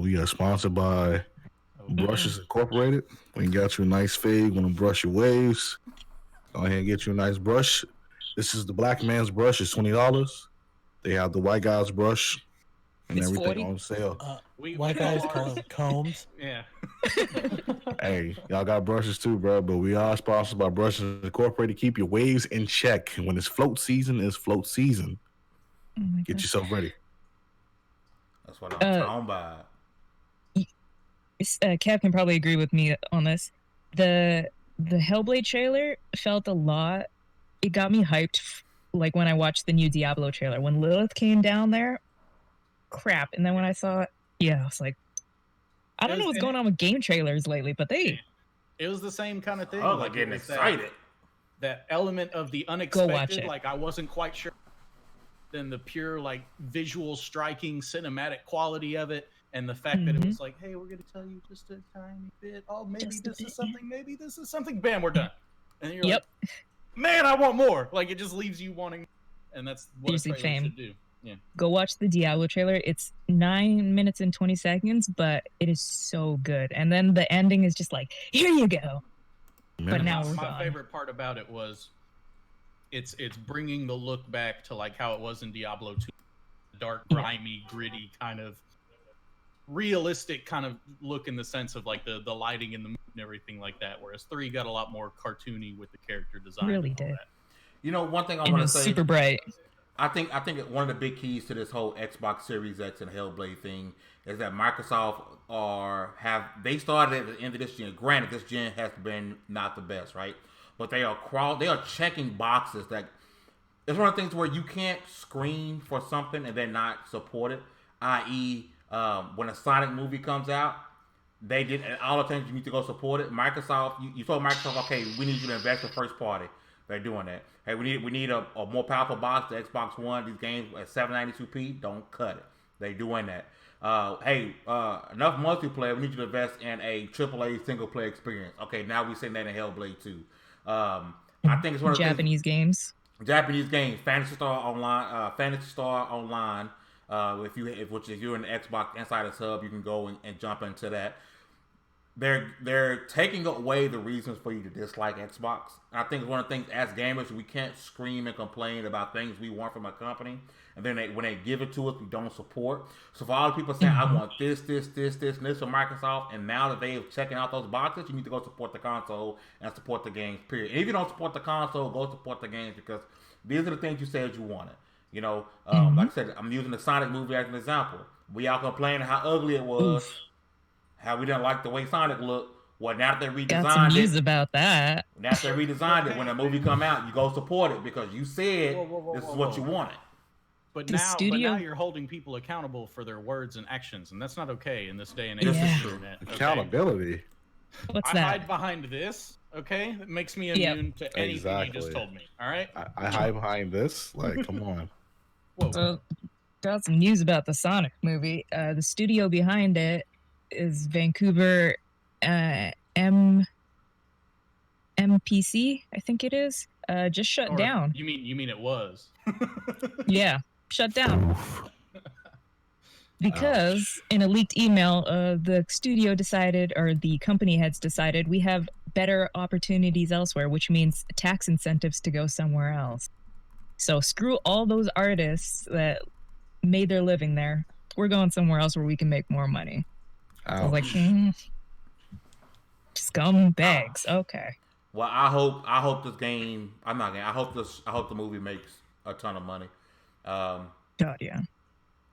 We are sponsored by Brushes Incorporated. We got you a nice fade. Want to brush your waves? Go ahead and get you a nice brush. This is the black man's brush. It's $20. They have the white guy's brush and It's everything 40? on sale. White guys call them combs. Yeah. Hey, y'all got brushes too, bro. But we are sponsored by Brushes Incorporated. Keep your waves in check. When it's float season, it's float season. Oh my Get gosh. yourself ready. That's what I'm talking about. Kev can probably agree with me on this. The Hellblade trailer felt a lot. It got me hyped, like when I watched the new Diablo trailer. When Lilith came down there, crap. And then when I saw it, I was like, I don't know what's going on with game trailers lately, but it was the same kind of thing. Oh, like getting excited. That element of the unexpected, like I wasn't quite sure. Then the pure like visual striking cinematic quality of it. And the fact that it was like, hey, we're going to tell you just a tiny bit. Oh, maybe this is something. Maybe this is something. Bam, we're done. And you're like, man, I want more. Like, it just leaves you wanting. And that's what a trailer should do. Yeah. Go watch the Diablo trailer. It's 9 minutes and 20 seconds, but it is so good. And then the ending is just like, here you go. But now we're my favorite part about it was it's bringing the look back to like how it was in Diablo 2. Dark, grimy, gritty kind of realistic kind of look in the sense of like the lighting and the mood and everything like that, whereas 3 got a lot more cartoony with the character design. Really did. You know, one thing I want to say, super bright. I think one of the big keys to this whole Xbox Series X and Hellblade thing is that Microsoft they started at the end of this gen. Granted, this gen has been not the best, right? But they are checking boxes that it's one of the things where you can't screen for something and then not support it, i.e. When a Sonic movie comes out, they did all the things you need to go support it. Microsoft, you told Microsoft, okay, we need you to invest in first party. They're doing that. Hey, we need a more powerful box. The Xbox One, these games at 792p, don't cut it. They're doing that. Enough multiplayer. We need you to invest in a AAA single player experience. Okay, now we're seeing that in Hellblade 2. I think it's one of the Japanese games. Fantasy Star Online. If you're in the Xbox Insider Hub, you can go and jump into that. They're taking away the reasons for you to dislike Xbox. And I think it's one of the things as gamers we can't scream and complain about things we want from a company, and then when they give it to us, we don't support. So for all the people saying I want this, and this from Microsoft, and now that they're checking out those boxes, you need to go support the console and support the games. Period. And if you don't support the console, go support the games because these are the things you said you wanted. You know, like I said, I'm using the Sonic movie as an example. We all complaining how ugly it was, how we didn't like the way Sonic looked. Well, now that they redesigned Got some news about that. Now that they redesigned it, when the movie come out, you go support it because you said this is what you wanted. But now you're holding people accountable for their words and actions, and that's not okay in this day and age. This is true. Okay? Accountability. What's I that? hide behind this. Okay, that makes me immune to anything you just told me. All right. I hide behind this. Like, come on. Well, got some news about the Sonic movie. The studio behind it is Vancouver MPC, I think it is. Just shut down. You mean it was? Yeah, shut down. Because in a leaked email, the studio decided, or the company heads decided, we have better opportunities elsewhere, which means tax incentives to go somewhere else. So screw all those artists that made their living there. We're going somewhere else where we can make more money. I was like, scumbags. Okay. Well, I hope this game. I hope the movie makes a ton of money. God, yeah.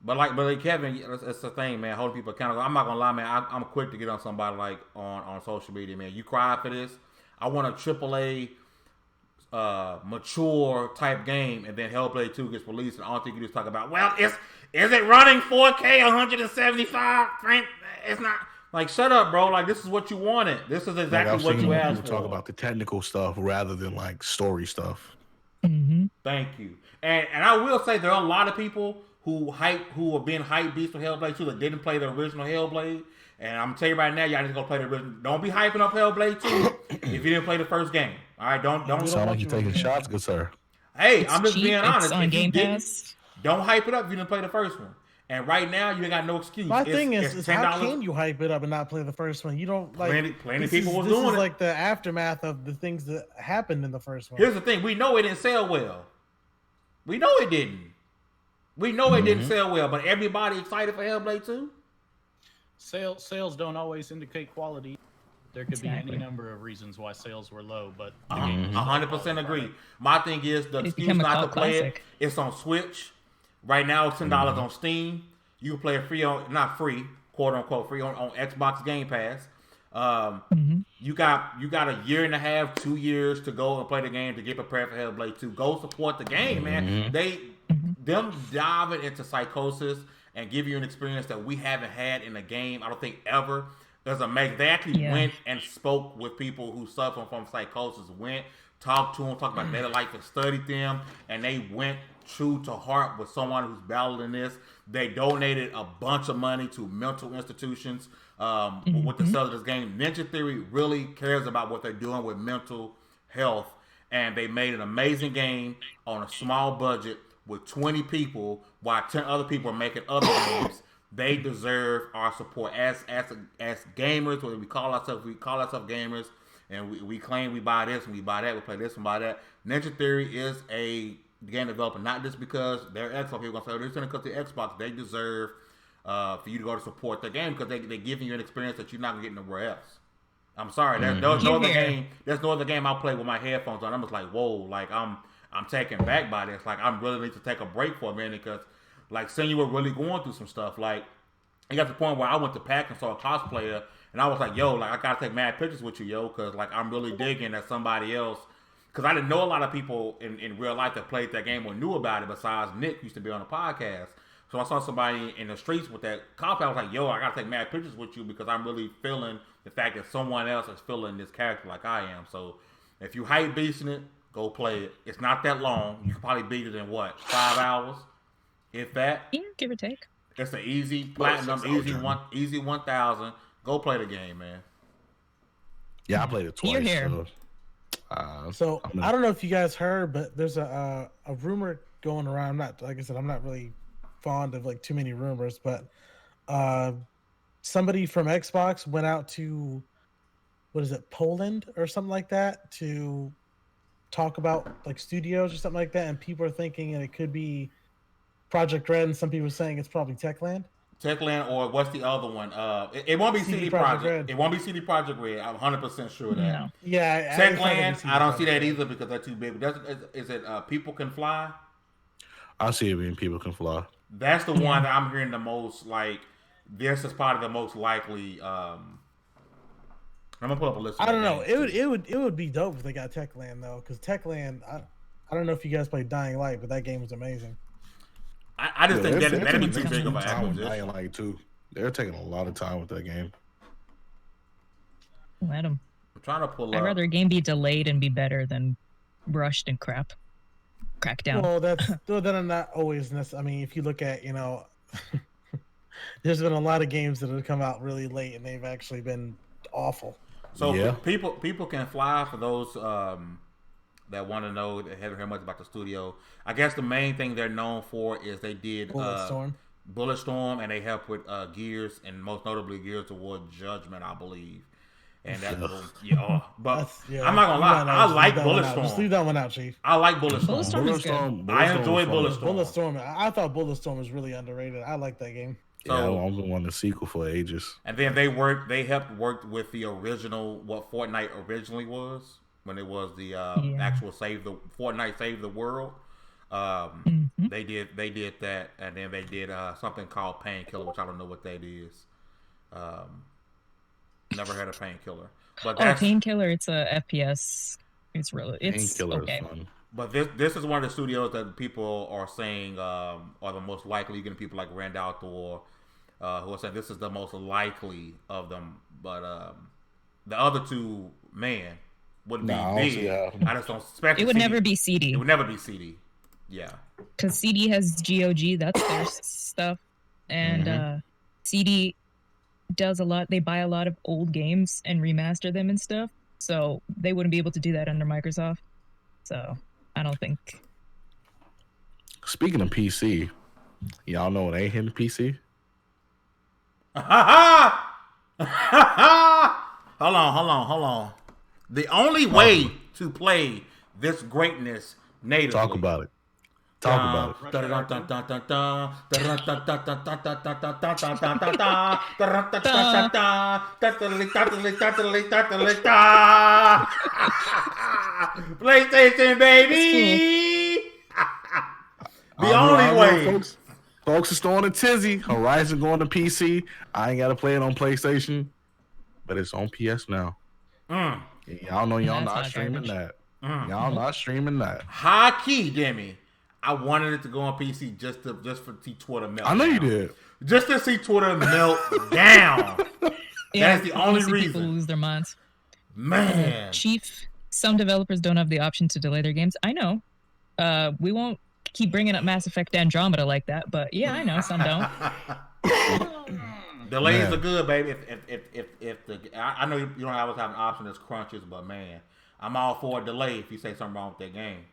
But Kevin, it's the thing, man. Holding people accountable. I'm not gonna lie, man. I'm quick to get on somebody like on social media, man. You cry for this. I want a AAA mature type game, and then Hellblade 2 gets released, and all thing you just talk about, well, is it running 4K 175 frames? It's not. Like, shut up, bro. Like, this is what you wanted. This is exactly what you asked for. Talk about the technical stuff rather than like story stuff. Mm-hmm. Thank you. And I will say there are a lot of people who are being hype beasts for Hellblade 2 that didn't play the original Hellblade. And I'm gonna tell you right now, y'all just gonna play the original. Don't be hyping up Hellblade 2 if you didn't play the first game. All right, don't sound like you're taking shots, good sir. Hey, It's I'm just cheap. being honest. It's on If you Game didn't, Pass. don't hype it up if you didn't play the first one. And right now, you ain't got no excuse. My thing is $10. how can you hype it up and not play the first one? You don't like. Plenty of people was this doing is it. like the aftermath of the things that happened in the first one. Here's the thing: we know it didn't sell well. We know it didn't. We know it didn't sell well, but everybody excited for Hellblade 2? Sales don't always indicate quality. There could be any number of reasons why sales were low, but 100% agree. My thing is the excuse not to play it. It's on Switch right now. It's $10 on Steam. You can play it free on, not free, quote unquote free on Xbox Game Pass. You got a year and a half, 2 years to go and play the game to get prepared for Hellblade 2. Go support the game, man. Them diving into psychosis and give you an experience that we haven't had in a game, I don't think ever. They actually went and spoke with people who suffer from psychosis, talked to them, talked about their life and studied them, and they went true to heart with someone who's battling this. They donated a bunch of money to mental institutions with the sale of this game. Ninja Theory really cares about what they're doing with mental health, and they made an amazing game on a small budget with 20 people while 10 other people are making other games. They deserve our support as gamers. Whether we call ourselves gamers, and we claim we buy this and we buy that, we play this and buy that. Ninja Theory is a game developer, not just because they're Xbox. People gonna say they're because they're Xbox. They deserve for you to go to support their game because they're giving you an experience that you're not gonna get nowhere else. I'm sorry, there's no other game. There's no other game I'll play with my headphones on. I'm just like, whoa, like I'm taken back by this. Like I really need to take a break for a minute because. Like, saying you were really going through some stuff. Like, it got to the point where I went to PAX and saw a cosplayer, and I was like, yo, like, I got to take mad pictures with you, yo, because, like, I'm really digging that somebody else. Because I didn't know a lot of people in real life that played that game or knew about it besides Nick used to be on the podcast. So I saw somebody in the streets with that cosplay. I was like, yo, I got to take mad pictures with you because I'm really feeling the fact that someone else is feeling this character like I am. So if you hype beasting it, go play it. It's not that long. You can probably beat it in, 5 hours? If that, give or take. It's an easy platinum, easy 1,000. Go play the game, man. Yeah, I played it twice. You're here. So I don't know if you guys heard, but there's a rumor going around. I'm not really fond of like too many rumors, but somebody from Xbox went out to Poland or something like that to talk about like studios or something like that, and people are thinking and it could be Project Red, and some people are saying it's probably Techland. Techland, or what's the other one? It won't be CD Projekt Red. It won't be CD Projekt Red. I'm 100% sure of that. No. Yeah, Techland, I don't see that either because they're too big. Is it People Can Fly? I see it being People Can Fly. That's the one that I'm hearing the most. Like, this is probably the most likely. I'm gonna pull up a list. I don't know. It would be dope if they got Techland though, because Techland. I don't know if you guys played Dying Light, but that game was amazing. I just think that'd be too big of an acquisition. Dying Light too. They're taking a lot of time with that game. Let them. I'm trying to pull up. I'd rather a game be delayed and be better than rushed and cracked down. Well, they're not always necessary. I mean, if you look at, there's been a lot of games that have come out really late and they've actually been awful. So people can fly for those that want to know, that haven't heard much about the studio. I guess the main thing they're known for is they did Bulletstorm, and they helped with Gears, and most notably Gears Toward Judgment, I believe. And that was, but I'm not gonna lie, I like Bulletstorm. Just leave that one out, Chief. I like Bulletstorm. Bulletstorm. I enjoy Bulletstorm. Bulletstorm. I thought Bulletstorm was really underrated. I like that game. So, yeah, I've been wanting the sequel for ages. And then they helped work with the original, what Fortnite originally was, when it was the actual Fortnite Save the World. They did that, and then they did something called Painkiller, which I don't know what that is. Never heard of Painkiller. But Oh, that's Painkiller, it's a FPS. It's really, it's Painkiller okay. is fun. but this is one of the studios that people are saying are the most likely. You're getting people like Randall Thor, who are saying this is the most likely of them. But the other two, man, would be Nah, I don't see big. how. I just don't expect It would never be CD. It would never be CD. Yeah. Because CD has GOG, that's their stuff, and CD does a lot. They buy a lot of old games and remaster them and stuff, so they wouldn't be able to do that under Microsoft. So I don't think. Speaking of PC, y'all know what ain't hitting PC? Hold on. The only way to play this greatness natively. Talk about it. Talk about it. PlayStation, baby. The only way. Folks are throwing a tizzy. Horizon going to PC. I ain't got to play it on PlayStation, but it's on PS now. Y'all know y'all not streaming that. Y'all not streaming that. High key, Demi. I wanted it to go on PC just for see Twitter melt. I know down. you did. Just to see Twitter melt down. Yeah, That's the only people reason. lose their minds. Man. Chief, some developers don't have the option to delay their games. I know. We won't keep bringing up Mass Effect Andromeda like that, but yeah, I know some don't. Delays Man. are good, baby. I know you don't always have an option that's crunches, but man, I'm all for a delay if you say something wrong with that game.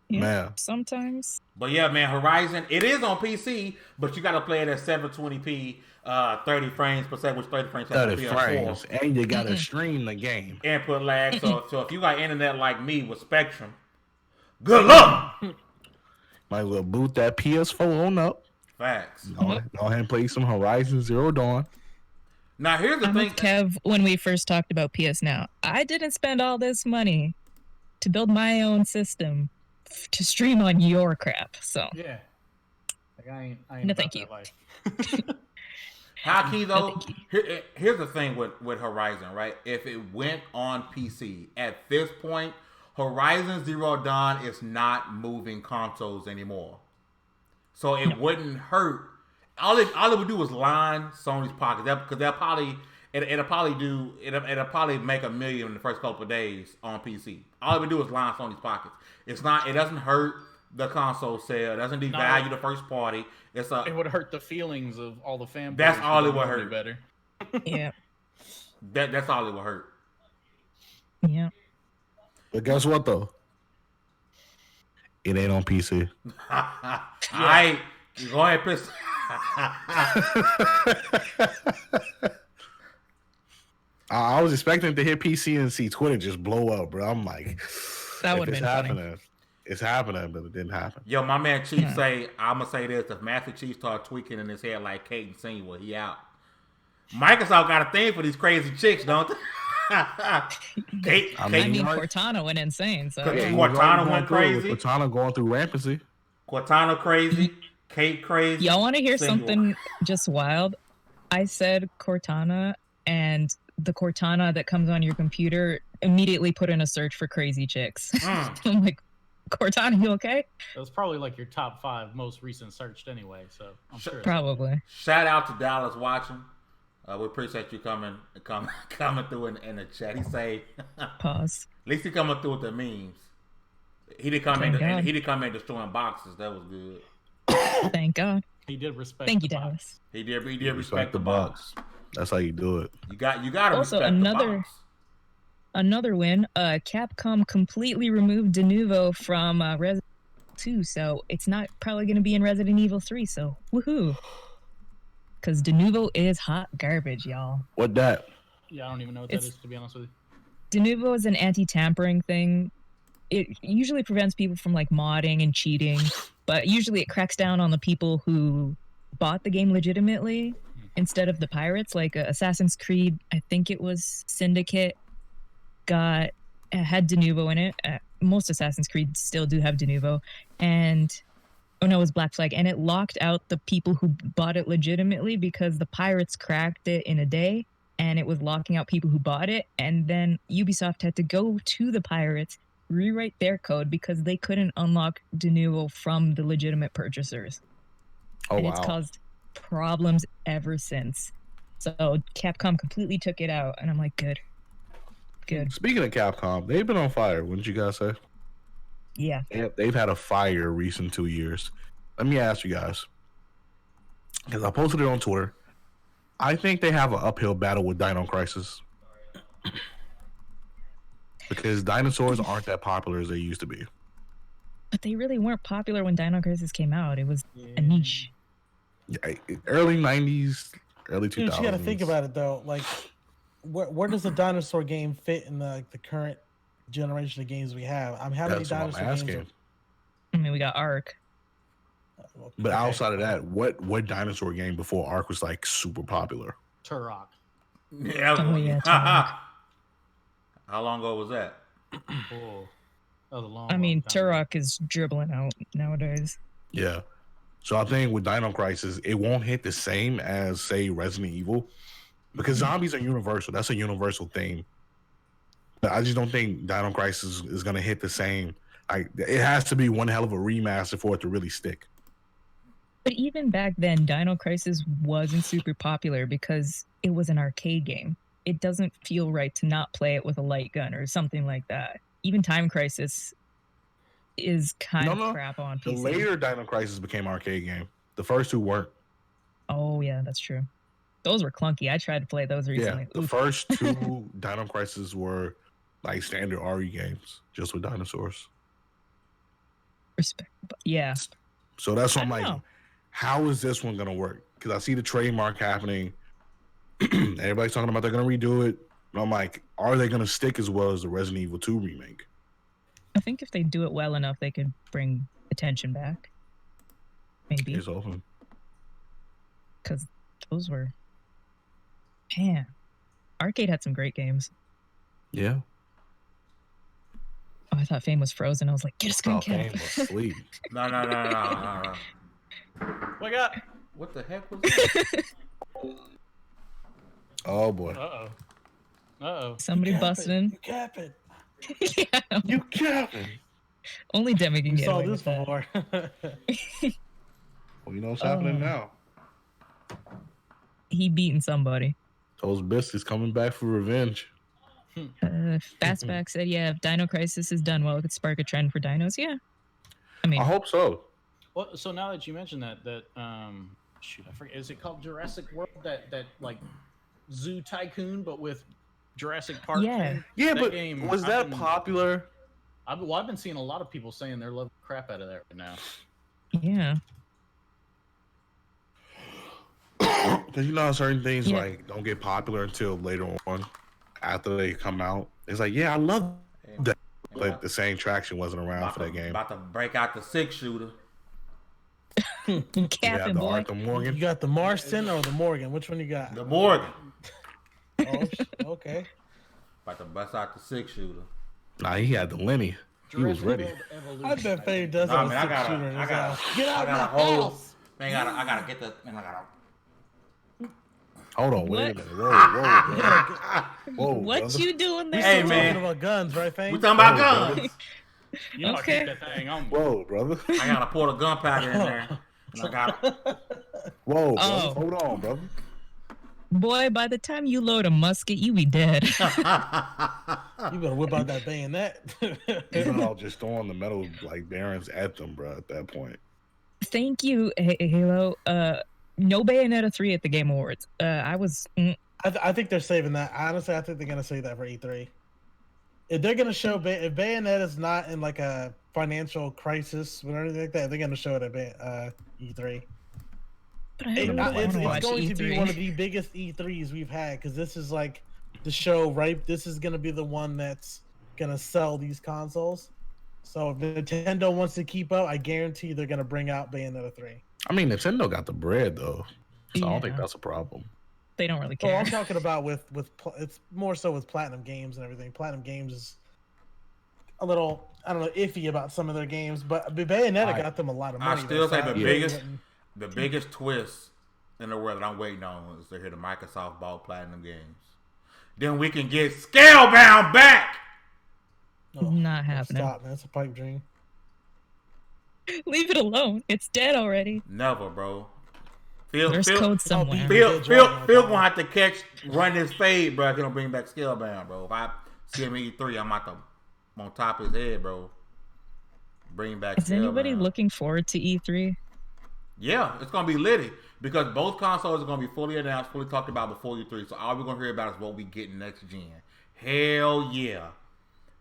Yeah, Man. sometimes. But yeah, man, Horizon, it is on PC, but you got to play it at 720p, 30 frames per second, which 30 frames per 30 frames. And you got to stream the game. Input lag. So if you got internet like me with Spectrum, good luck. Might as well boot that PS4 on up. Facts. Go ahead and play some Horizon Zero Dawn. Now here's the I'm thing. with Kev when we first talked about PSNOW. I didn't spend all this money to build my own system to stream on your crap. So Yeah. Like I ain't No, about thank that you. life. High key though, thank here's the thing with Horizon, right? If it went on PC at this point, Horizon Zero Dawn is not moving consoles anymore, so it wouldn't hurt. All it would do is line Sony's pockets, because it'll probably make $1 million in the first couple of days on PC. All it would do is line Sony's pockets. It doesn't hurt the console sale. It doesn't devalue the first party. It would hurt the feelings of all the fanboys. That's all who it would know me hurt. Better. yeah, That's all it would hurt. yeah. But guess what, though? It ain't on PC. Alright, go ahead, piss. I was expecting to hit PC and see Twitter just blow up, bro. I'm like, That if would have it's been funny. happening. It's happening, but it didn't happen. Yo, my man Chief say, I'm gonna say this: if Master Chief start tweaking in his head like Kate and Senior, well, he out. Microsoft got a thing for these crazy chicks, don't they? I mean, Cortana went insane. So Yeah, yeah. Cortana went crazy. Cortana going through rampancy. Cortana crazy, Kate crazy. Y'all want to hear Single. something just wild? I said Cortana, and the Cortana that comes on your computer immediately put in a search for crazy chicks. I'm like, Cortana, you okay? It was probably like your top 5 most recent searched anyway, so I'm sure. Probably. Shout out to Dallas watching. We appreciate you coming through in the chat. He say, Pause. at least he coming through with the memes. He did come in. Thank God. He did come in destroying boxes. That was good. Thank God. He did respect. Thank you, the box. Dallas. He did respect the box. That's how you do it. You got to Also, respect the box. Another win. Capcom completely removed Denuvo from Resident Evil 2, so it's not probably going to be in Resident Evil 3. So woohoo! Because Denuvo is hot garbage, y'all. What that? Yeah, I don't even know what that is, to be honest with you. Denuvo is an anti-tampering thing. It usually prevents people from like modding and cheating, but usually it cracks down on the people who bought the game legitimately instead of the pirates. Like Assassin's Creed, I think it was Syndicate, had Denuvo in it. Most Assassin's Creed still do have Denuvo, and it was Black Flag, and it locked out the people who bought it legitimately because the pirates cracked it in a day, and it was locking out people who bought it. And then Ubisoft had to go to the pirates, rewrite their code because they couldn't unlock Denuvo from the legitimate purchasers. Oh, And wow. it's caused problems ever since. So Capcom completely took it out, and I'm like, good. Speaking of Capcom, they've been on fire, wouldn't you guys say? Yeah. They've had a fire recent 2 years. Let me ask you guys, because I posted it on Twitter. I think they have an uphill battle with Dino Crisis. Because dinosaurs aren't that popular as they used to be. But they really weren't popular when Dino Crisis came out. It was a niche. Yeah, early 90s, early 2000s. Dude, you got to think about it though. Like, where does the dinosaur game fit in the current generation of games we have? How many dinosaur games? I mean, we got Ark. But outside of that, what dinosaur game before Ark was like super popular? Turok. Yeah. Oh yeah, Turok. How long ago was that? Oh, that was a long. I mean, time ago. Turok is dribbling out nowadays. Yeah. So I think with Dino Crisis, it won't hit the same as, say, Resident Evil. Because zombies are universal. That's a universal theme. But I just don't think Dino Crisis is going to hit the same. It has to be one hell of a remaster for it to really stick. But even back then, Dino Crisis wasn't super popular because it was an arcade game. It doesn't feel right to not play it with a light gun or something like that. Even Time Crisis is kind of crap on PC. The later Dino Crisis became arcade game. The first two weren't. Oh, yeah, that's true. Those were clunky. I tried to play those recently. Yeah, the first two Dino Crisis were like standard RE games, just with dinosaurs. Respect. Yeah. So that's what I'm like, how is this one going to work? Because I see the trademark happening. Everybody's talking about they're going to redo it. And I'm like, are they going to stick as well as the Resident Evil 2 remake? I think if they do it well enough, they could bring attention back. Maybe. It's open. Because those were... Man. Arcade had some great games. Yeah. Oh, I thought Fame was frozen. I was like, get a screen cap. Fame was asleep. No. What got? What the heck was that? Oh, boy. Uh-oh. Somebody busting. You cap it. Yeah. You capping. Only Demi can We get saw away this with that. before. Well, you know what's happening now? He beating somebody. Those biscuits coming back for revenge. Fastback said, yeah, if Dino Crisis is done well, it could spark a trend for dinos. Yeah. I mean, I hope so. Well, so now that you mentioned that shoot, I forget, is it called Jurassic World? That like Zoo Tycoon, but with Jurassic Park? Yeah. thing? Yeah, That but game, was that popular? I've been seeing a lot of people saying they're loving the crap out of that right now. yeah. Because you know how certain things like don't get popular until later on, after they come out. It's like, yeah, I love that, but the same traction wasn't around for that game. About to break out the 6-shooter. Capping, the boy. Arthur Morgan. You got the Marston or the Morgan? Which one you got? The Morgan. Oh, okay. About to bust out the 6-shooter. Nah, he had the Lenny. He was ready. World Evolution. I bet Fame does have a six-shooter in his house. Get out of my house! Man, I gotta get the. Man, I gotta. Hold on, wait a What? minute. Whoa, What brother. you doing there? Hey, We're man. talking about guns, right, Fame? We talking about Whoa, guns. brother. You know Okay. I keep that thing on. Whoa, brother. I gotta pour the gunpowder in there. And I gotta. Whoa, brother. Oh. Hold on, brother. Boy, by the time you load a musket, you be dead. You better whip out that bayonet. Even all just throwing the metal like barons at them, bro. At that point, Thank you, Halo. No Bayonetta 3 at the Game Awards. I was... I think they're saving that. Honestly, I think they're gonna save that for E3. If they're gonna show if Bayonetta's not in like a financial crisis or anything like that, they're gonna show it at E3. But I don't want It's to watch going to be E3. one of the biggest E3s we've had because this is like the show, right? This is gonna be the one that's gonna sell these consoles. So if Nintendo wants to keep up, I guarantee they're gonna bring out Bayonetta 3. I mean, Nintendo got the bread though, so I don't think Yeah. that's a problem. They don't really Well, care. I'm talking about with it's more so with Platinum Games and everything. Platinum Games is a little, I don't know, iffy about some of their games, but Bayonetta got them a lot of money. I still though, say so the really biggest, wouldn't- the biggest twist in the world that I'm waiting on is to hear the Microsoft bought Platinum Games. Then we can get Scalebound back. Not happening. Stop, man. That's a pipe dream. Leave it alone. It's dead already. Never, bro. There's code somewhere. Phil gonna have to run this fade, bro. If he don't bring back Scalebound, bro. If I see him E3, I'm on top of his head, bro. Bring back. Is anybody looking forward to E3? Yeah, it's gonna be litty because both consoles are gonna be fully announced, fully talked about before E3. So all we're gonna hear about is what we get next gen. Hell yeah!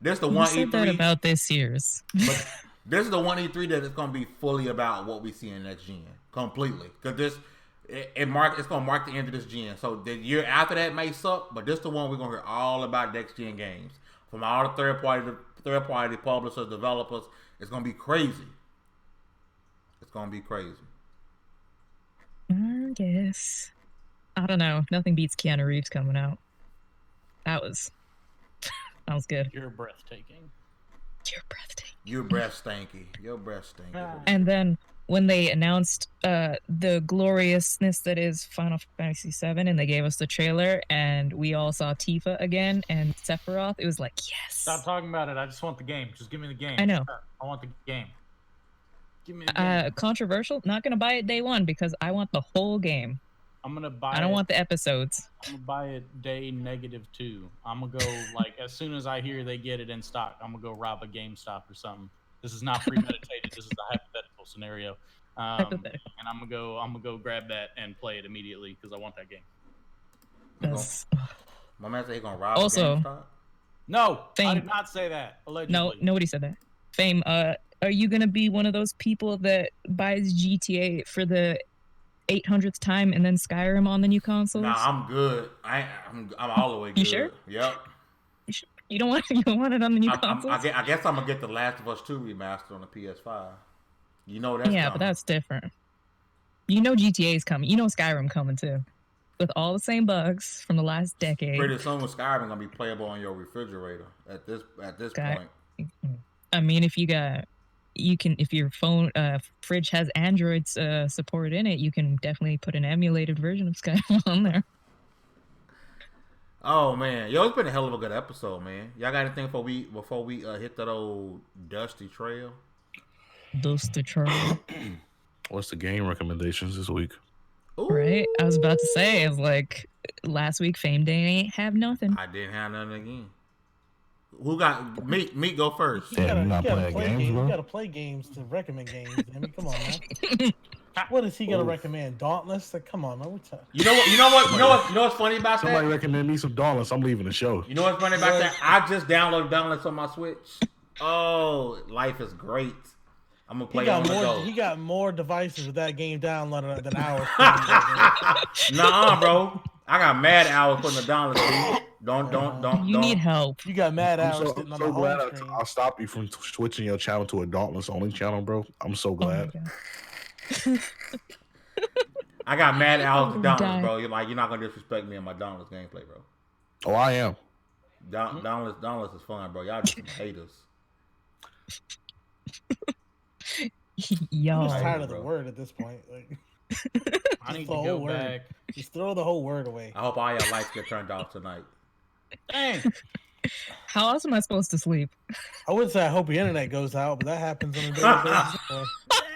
This the one said E3 that about this year's. But this is the one E3 that is gonna be fully about what we see in next gen, completely. Because it's gonna mark the end of this gen. So the year after that may suck, but this is the one we're gonna hear all about next gen games from all the third party publishers, developers. It's gonna be crazy. It's gonna be crazy. I guess. I don't know. Nothing beats Keanu Reeves coming out. That was good. You're breathtaking. You're breathtaking. You're breath stinky. And then when they announced the gloriousness that is Final Fantasy VII, and they gave us the trailer, and we all saw Tifa again and Sephiroth, it was like, yes. Stop talking about it. I just want the game. Just give me the game. I know. I want the game. Give me the game. Controversial. Not gonna buy it day one because I want the whole game. I'm gonna buy. I don't want the episodes. I'm gonna buy it day -2. I'm gonna go like as soon as I hear they get it in stock. I'm gonna go rob a GameStop or something. This is not premeditated. This is a hypothetical scenario. And I'm gonna go grab that and play it immediately because I want that game. My man said he's gonna rob also, GameStop? No, Fame. I did not say that. Allegedly. No, nobody said that. Fame, are you gonna be one of those people that buys GTA for the 800th time and then Skyrim on the new consoles? Nah, I'm good. I'm all the way good. You sure? Yep. You don't want it on the new consoles? I guess I'm gonna get the Last of Us 2 remaster on the PS5. You know that's coming. But that's different. You know GTA is coming. You know Skyrim coming too, with all the same bugs from the last decade. Pretty soon, Skyrim gonna be playable on your refrigerator. At this point. I mean, if your phone fridge has Android's support in it, you can definitely put an emulated version of Skyrim on there. Oh man, yo, it's been a hell of a good episode, man. Y'all got anything before we hit that old dusty trail? Dusty trail. What's the game recommendations this week? Ooh. Right, I was about to say, it's like last week, Fame Day ain't have nothing. I didn't have nothing again. Who got Meat go first? You Damn, gotta you're not playing games, bro? You gotta play games to recommend games. I mean, come on, man. What is he gonna recommend? Dauntless? Like, come on, man. You know what's funny about that? Somebody recommend me some Dauntless. I'm leaving the show. You know what's funny about that? I just downloaded Dauntless on my Switch. Oh, life is great. I'm gonna play it on the go. He got more devices with that game downloaded than ours. Nah, bro. I got mad hours putting the Dauntless. Don't. You need help. You got mad hours sitting on the home glad screen. I'll stop you from switching your channel to a Dauntless only channel, bro. I'm so glad. I got mad hours with Dauntless, bro. You're not gonna disrespect me in my Dauntless gameplay, bro. Oh, I am. Dauntless is fun, bro. Y'all just some haters. Yo, I'm just tired of the word at this point. Like, I need to go back. Just throw the whole word away. I hope all your lights get turned off tonight. Dang. how else am I supposed to sleep? I wouldn't say I hope the internet goes out, but that happens on a daily basis.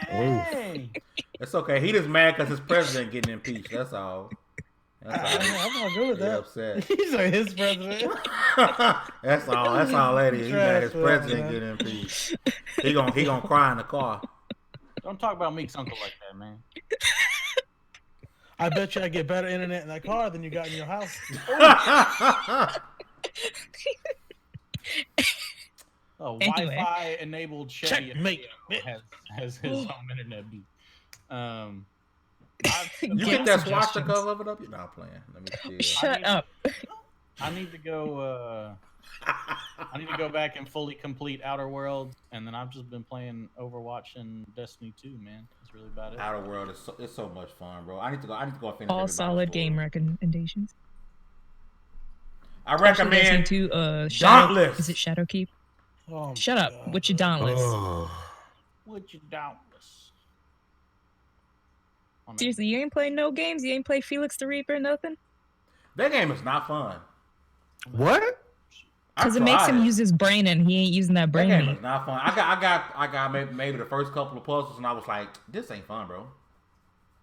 Dang. It's okay. He just mad because his president getting impeached. That's all. I'm not good with that. Upset. He's like his president. That's all that is. He mad his president man. getting impeached. He gonna cry in the car. Don't talk about Meek's uncle like that, man. I bet you I get better internet in that car than you got in your house. A Anyway. Wi-Fi enabled Chevy Checkmate. has his home internet beat. You get that swastika of it up? You're not playing. Let me see. Shut up. I need to go. I need to go back and fully complete Outer Worlds, and then I've just been playing Overwatch and Destiny 2. Man, that's really about it. Outer World is so much fun, bro. I need to go and finish. All solid game recommendations. I recommend to Dauntless. Is it Shadowkeep? Oh, Shut up. God. What's your Dauntless? What you doubtless? on that. Seriously, you ain't playing no games. You ain't play Felix the Reaper, nothing. That game is not fun. What? Because it makes him use his brain, and he ain't using that brain. That game is not fun. I got maybe the first couple of puzzles, and I was like, this ain't fun, bro.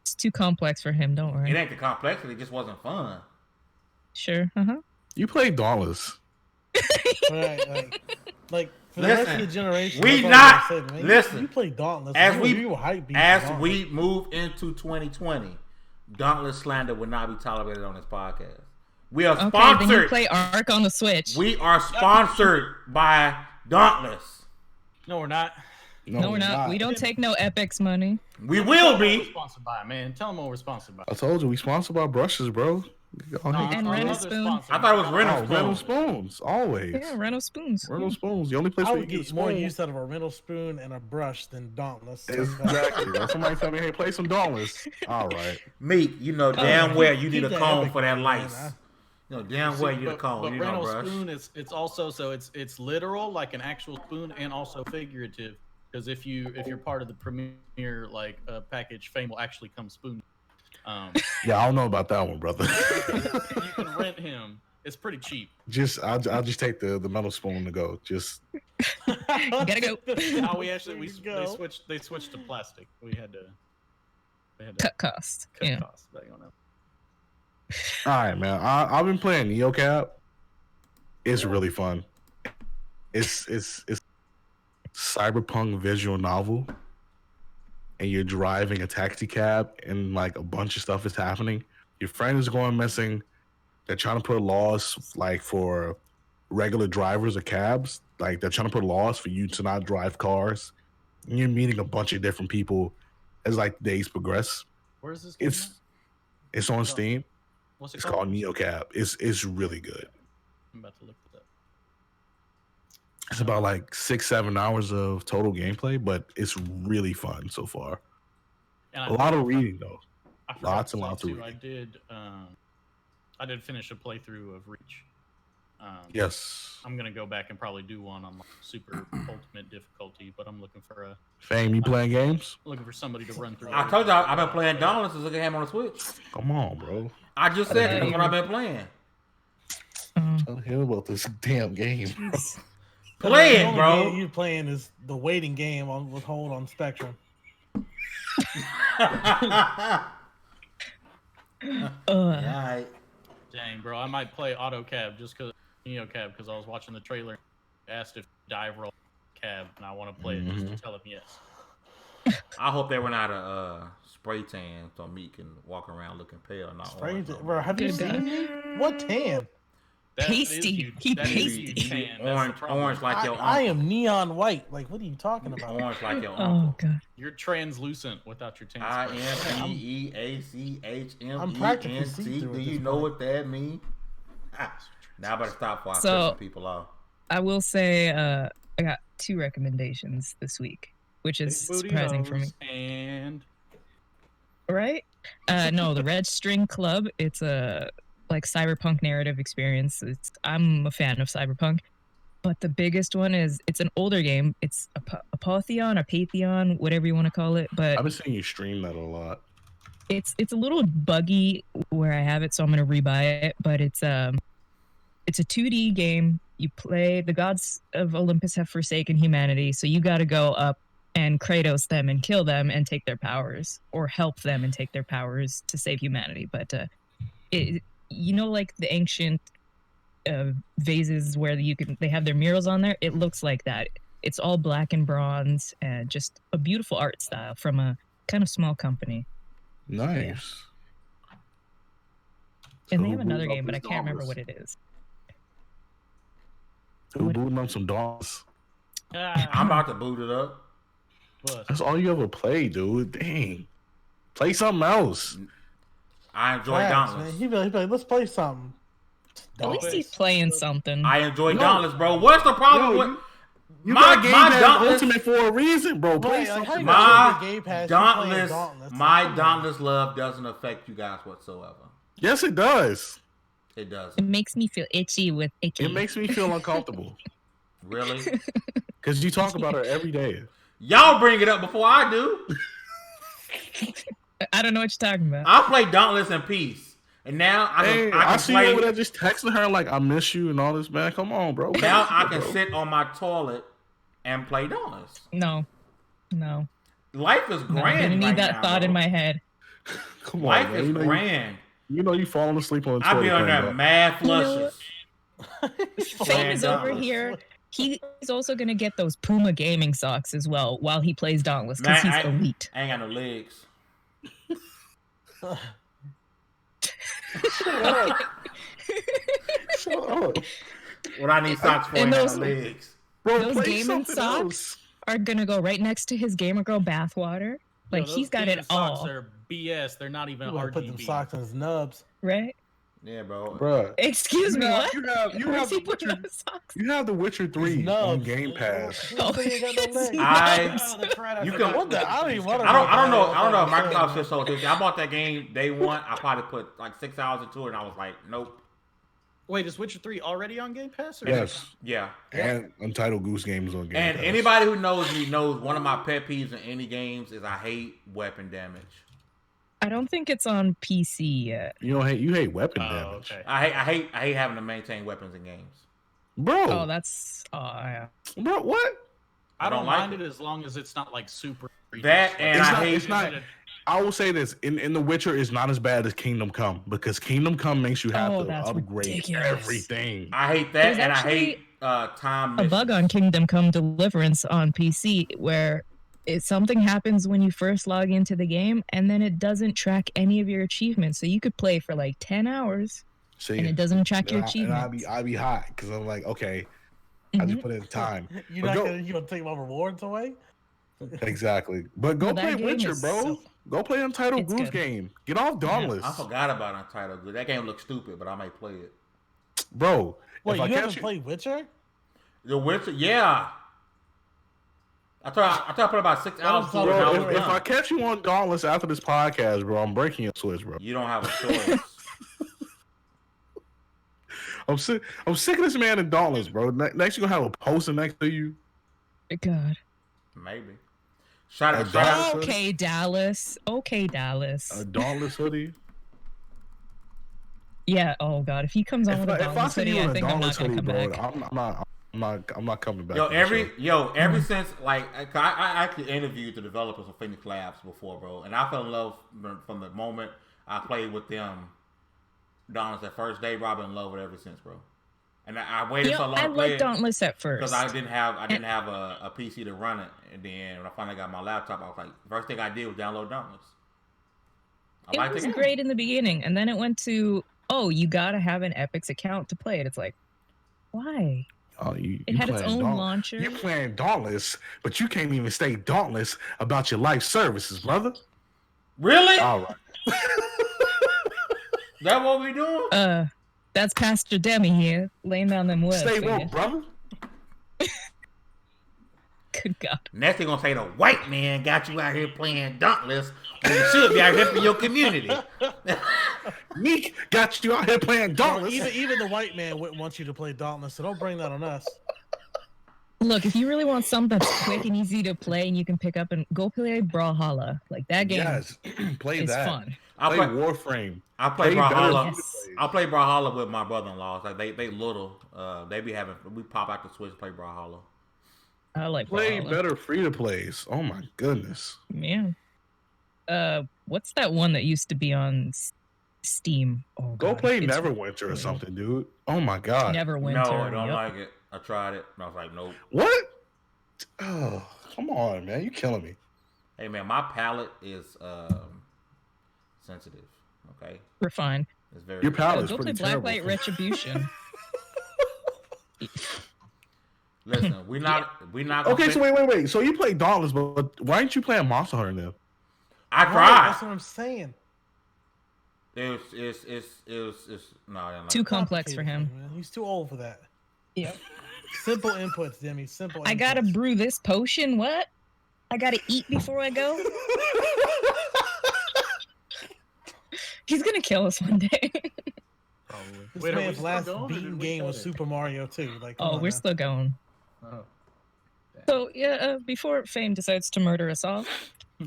It's too complex for him. Don't worry. It ain't the complexity; it just wasn't fun. Sure. You played Dauntless. Right, like for the rest of the generation. We that's all not I'm saying, man. listen. You play Dauntless. As we we move into 2020, Dauntless slander will not be tolerated on this podcast. We are sponsored. Then you play Ark on the Switch. We are sponsored by Dauntless. No, we're not. No, we're not. We don't take no Epic's money. We will be. We're sponsored by, man. Tell them what we're sponsored by. I told you we sponsored by brushes, bro. And Reynolds Spoon. I thought it was Reynolds Reynolds Spoons, always. Yeah, Reynolds Spoons. Reynolds Spoons. The only place I where would you get get more spoons. use out of a Reynolds spoon and a brush than Dauntless. Exactly. When somebody tell me, hey, play some Dauntless. All right. Meek, you know damn well you need a Keep comb that for that Epic, lice. man. You know damn well you need a comb. But You know, Reynolds brush. spoon it's also it's literal, like an actual spoon, and also figurative. Because if you're part of the premier package, Fame will actually come spoon. Yeah, I don't know about that one, brother. You can rent him. It's pretty cheap. I'll just take the metal spoon to go. Just Gotta go. How we actually they switched to plastic. We had to Cut cost. cut costs. But, all right, man. I've been playing NeoCab. It's really fun. It's cyberpunk visual novel, and you're driving a taxi cab, and like a bunch of stuff is happening. Your friend is going missing. They're trying to put laws like for regular drivers of cabs. Like they're trying to put laws for you to not drive cars. And you're meeting a bunch of different people as like days progress. Where is this game? It's on Steam. What's it It's called? called NeoCab. It's really good. I'm about to look it up. It's about like 6-7 hours of total gameplay, but it's really fun so far. And A lot of reading though. I forgot Lots to and say, lots of too, reading. I did finish a playthrough of Reach. Yes. I'm gonna go back and probably do one on like super ultimate difficulty, but I'm looking for Fame, you playing games? somebody to run through. I told you I've been playing Dauntless since I came on the Switch. Come on, bro. I just said that's what I've been playing. Tell him about this damn game. Play The it, only bro. game you playing is the waiting game on Withhold on Spectrum. Yeah, Dang, bro, I might play AutoCab just because NeoCab because I was watching the trailer. Asked if dive roll cab, and I want to play it just to tell him yes. I hope they run out of spray tan so Meek can walk around looking pale. Not orange. Bro, have you seen me? What tan? That is Pasty. you- He that is pasty. you, tan. That's the Orange, problem. orange like your uncle. I am neon white. Like, what are you talking about? Orange like your Oh uncle. god. You're translucent without your tan. IMPEACHMENT. I'm practically see-through Do at you this know point. what that means? Now I better stop before I So- piss some people off. I will say I got 2 recommendations this week, which is Big booty surprising for me. hose And Right? No, the Red String Club. It's a like cyberpunk narrative experience. I'm a fan of cyberpunk, but the biggest one is it's an older game. It's a Apotheon, a Pantheon, whatever you want to call it. But I've been seeing you stream that a lot. it's a little buggy where I have it, so I'm gonna rebuy it. But it's a 2D game. You play the gods of Olympus have forsaken humanity, so you got to go up and Kratos them and kill them and take their powers, or help them and take their powers to save humanity. But like the ancient vases where they have their murals on there. It looks like that. It's all black and bronze and just a beautiful art style from a kind of small company. Nice. And So they who have another booted up game, but I this can't remember Dauntless? what it is. Who booting up some Dauntless? I'm about to boot it up. That's all you ever play, dude. Dang. Play something else. I enjoy Facts, Dauntless. man. He'd be like, let's play something. At least he's playing something. I enjoy No. Dauntless, bro. What's the problem Yo, with You my got Game Pass Dauntless? Ultimate for a reason, bro. Play Right, like, how something. you My got Game Pass, you playing Dauntless, Dauntless. my Come on. Dauntless love doesn't affect you guys whatsoever. Yes, it does. It It doesn't. makes me feel itchy with icky. It makes me feel uncomfortable Really? because you talk about her every day. Y'all bring it up before I do. I don't know what you're talking about. I play Dauntless in peace, and now I see play. you over there just texting her like I miss you and all this, man. Come on, bro. Now I can sit on my toilet and play Dauntless. No. Life is grand. I didn't need that now, thought bro. in my head. Come on, Life man. is grand. You know you falling asleep on the I toilet. be on there mad flushes. Fame is over Dauntless. here. He's also gonna get those Puma gaming socks as well while he plays Dauntless because he's elite. I ain't got no legs. Shut up. What I need socks for ain't got no legs. Bro, Those gaming socks are gonna go right next to his gamer girl bathwater. Like he's got it all. Socks are BS. They're not even RGB. Put them socks on his nubs, right? Yeah, bro. Bruh. Excuse me, what? You have the Witcher 3 on Game Pass. You can. I don't know if Microsoft should sold this. I bought that game day one. I probably put like 6 hours into it, and I was like, nope. Wait, is Witcher 3 already on Game Pass? Or Yes. Yeah. And Untitled Goose Games on Game Pass. And anybody who knows me knows one of my pet peeves in any games is I hate weapon damage. I don't think it's on PC yet. You hate weapon damage. Okay. I hate having to maintain weapons in games. Bro. Oh, that's yeah. Bro, what? I don't like mind it as long as it's not like super. That and it's not. I will say this: in The Witcher, is not as bad as Kingdom Come because Kingdom Come makes you have to upgrade ridiculous. everything. I hate that, There's and I actually hate time. A missions. bug on Kingdom Come Deliverance on PC where something happens when you first log into the game, and then it doesn't track any of your achievements. So you could play for like 10 hours, and it doesn't track your achievements. I'd be hot because I'm like, okay, I just put in time. You gonna take my rewards away? Exactly. But go play Witcher, bro. Go play Untitled Goose Game. Get off Dauntless. I forgot about Untitled Goose. That game looks stupid, but I might play it. Bro, wait, you haven't played Witcher? The Witcher, yeah. I thought I put about 6 hours to it. Bro, if I catch you on Dauntless after this podcast, bro, I'm breaking your Switch, bro. You don't have a choice. I'm sick of this man in Dauntless, bro. Next, you're gonna have a poster next to you. God. Maybe. Shout out. Okay, Dallas. Okay, Dallas. A Dauntless hoodie. Yeah. Oh God, if he comes on with a Dauntless hoodie, I think I'm not gonna come back. I'm not coming back. Ever since I actually interviewed the developers of Phoenix Labs before, bro, and I fell in love from the moment I played with them. Dauntless that first day, bro, I've been in love with it ever since, bro. And I waited so long to play liked Dauntless at first because I didn't have a PC to run it, and then when I finally got my laptop, I was like, first thing I did was download Dauntless. It was great in the beginning, and then it went to you gotta have an Epic's account to play it. It's like, why? Oh, it had its own launcher. You're playing Dauntless, but you can't even stay Dauntless about your life services, brother. Really? All right. That what we doing? That's Pastor Demi here, laying down them words. Stay woke, brother. Good God. Next thing gonna say the white man got you out here playing Dauntless when you should be out here for your community. Meek got you out here playing Dauntless. Even the white man wouldn't want you to play Dauntless, so don't bring that on us. Look, if you really want something that's quick and easy to play and you can pick up and go play Brawlhalla, like that game play is that. fun. I'll play Warframe. I play Brawlhalla. I'll play Brawlhalla with my brother-in-laws. Like they little. We pop out the Switch and play Brawlhalla. I like play Brawlhalla. better free to plays. Oh my goodness. Yeah. What's that one that used to be on Steam? Oh, go play Neverwinter or something, dude. Oh my God. Neverwinter. No, I don't like it. I tried it. And I was like, nope. What? Oh, come on, man. You're killing me. Hey, man, my palate is sensitive. Okay. Refined. It's very. Your palate is go pretty play terrible. Blacklight Retribution. Listen, we're not. Okay, so wait. So you play Dauntless, but why aren't you playing Monster Hunter then? I tried. Right, that's what I'm saying. It's no. Too complex for him. Man. He's too old for that. Yep. Simple inputs, Demi. Simple. I gotta brew this potion. What? I gotta eat before I go. He's gonna kill us one day. This man's last beaten game was Super Mario 2. Like, we're still going. Oh. So yeah, before Fame decides to murder us all,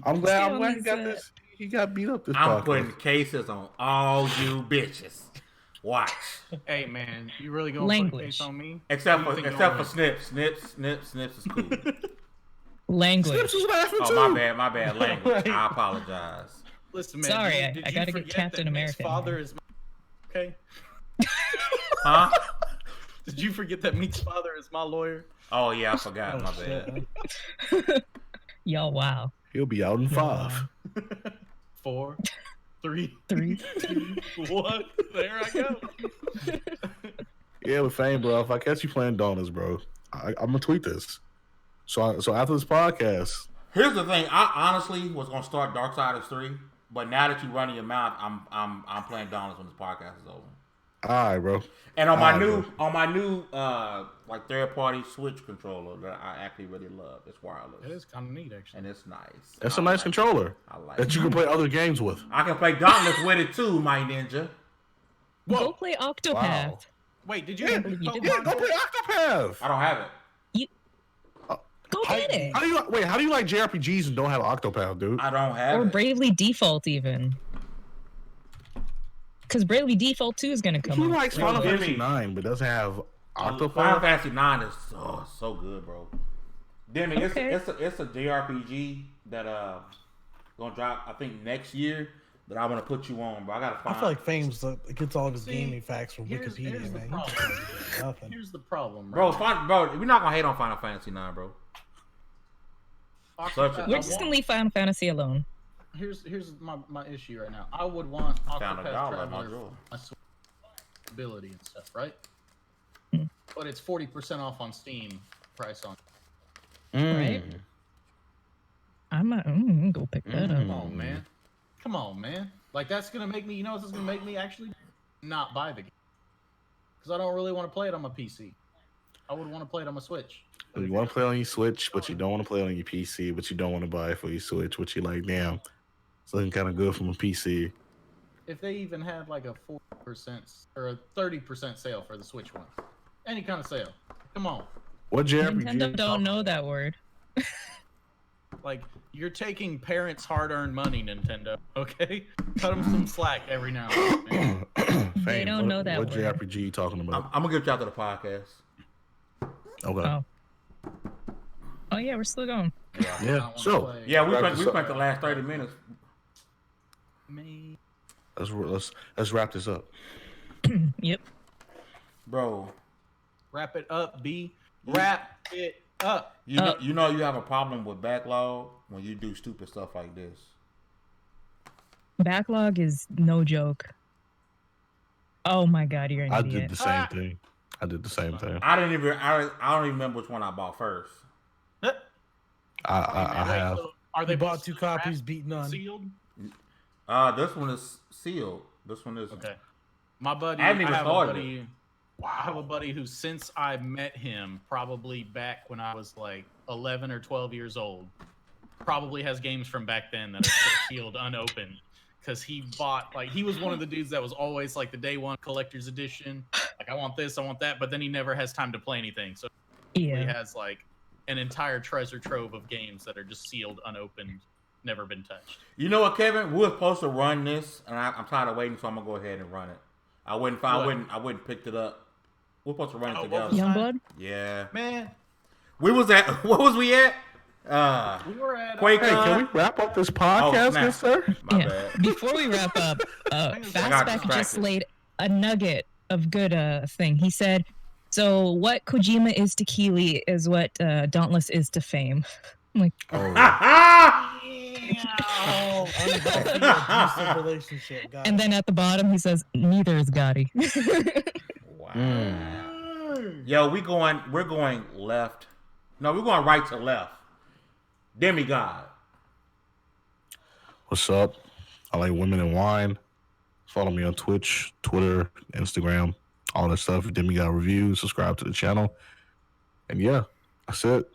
I'm glad you got this. He got beat up this I'm podcast. putting cases on all you bitches. Watch. Hey man, you really gonna put a case on me? Except Who for you think gonna win? Snips. Snips is cool. Language. Snips was laughing Oh, too. my bad language. I apologize. Listen, man. Sorry, did I you gotta get forget Captain that Meek's America in father here. is okay? Huh? Did you forget that Meek's father is my lawyer? Oh yeah, I forgot. Oh, My shit. bad. Yo, wow. He'll be out in Yeah. 5. 4, 3, 3. 2, 1. There I go. Yeah, with Fame, bro. If I catch you playing donuts, bro, I'm gonna tweet this. So after this podcast, Here's the thing. I honestly was gonna start Darksiders 3, but now that you're running your mouth, I'm playing Donuts when this podcast is over. all right, bro. And on All my right, new like third party Switch controller that I actually really love. It's wireless. It is kind of neat, actually. And it's nice. That's I a nice like controller it. I like that you it. can play other games with. I can play Dauntless with it too, my ninja. Go play Octopath. Wow. Wait, did you? Yeah, get you Pokemon did. Yeah, go Go? play Octopath. I don't have it. Go get it. How do you like JRPGs and don't have Octopath, dude? I don't have Or it. Bravely Default even. Because Bravely Default 2 is going to come He out. likes Final Jimmy. Fantasy 9, but doesn't have Final Octopath. Fantasy 9 is so good, bro. Demi, Okay. it's a JRPG that gonna drop I think next year that I want to put you on, bro. I gotta I find. feel like Fame's gets all of his See, gaming facts from Here's Wikipedia, the man. problem. Nothing. Here's the problem, bro, right? we're not gonna hate on Final Fantasy 9, bro. Such a- We're just going to leave Final Fantasy alone. Here's my issue right now. I would want Found a Octopath dollar, my Traveler jewel. for my Switch ability and stuff, right? Hmm. But it's 40% off on Steam price on. Right? I'm gonna go pick that up. Come on, man. Come on, man. Like that's gonna make me. You know what's gonna make me actually not buy the game? Because I don't really want to play it on my PC. I would want to play it on my Switch. You want to play on your Switch, but you don't want to play on your PC, but you don't want to buy it for your Switch, which you like, damn, it's looking kind of good from a PC. If they even had like a 40% or a 30% sale for the Switch one, any kind of sale. Come on. What JRPG? Nintendo don't know that word. Like, you're taking parents' hard-earned money, Nintendo. Okay, cut them some slack every now and then. Man. They don't know that What word. JRPG you talking about? I'm gonna get you out to the podcast. Okay. Oh. Oh, yeah, we're still going. I Yeah. wanna So play- Yeah, we Wrap spent this up. the last 30 minutes. Me. let's wrap this up. Yep. Bro, Wrap it up, B. Wrap it up. you know you have a problem with backlog when you do stupid stuff like this. Backlog is no joke. Oh my god, you're an I idiot. did the same thing. I did the same thing. I don't even remember which one I bought first. I have. So are They they bought both 2 wrapped, copies, beat none. sealed? This one is sealed. This one is Okay. My buddy, I haven't even have a started buddy. I have a buddy who, since I met him, probably back when I was like 11 or 12 years old, probably has games from back then that are still sealed, unopened. Because he bought, like, he was one of the dudes that was always like the day one collector's edition. Like, I want this, I want that, but then he never has time to play anything. So he Yeah. has like an entire treasure trove of games that are just sealed, unopened, never been touched. You know what, Kevin? We were supposed to run this, and I'm tired of waiting, so I'm gonna go ahead and run it. I wouldn't picked it up. We're supposed to run it Oh, together. what was Youngblood? Yeah. Man, We was at what was we at? we were at Quake. Hey, can we wrap up this podcast, snap. good sir? My Yeah. bad. Before we wrap up, got Fastback just distracted. laid a nugget of good thing. He said, so what Kojima is to Keeley is what Dauntless is to Fame. I'm like, Oh, Oh, unhealthy, abusive relationship, guys. and then at the bottom he says, neither is Gotti. Wow. Mm. Yo, we're going left. No, we're going right to left. Demi God. what's up? I like women and wine. Follow me on Twitch, Twitter, Instagram, all that stuff. Demi God Reviews. Subscribe to the channel. And yeah, that's it.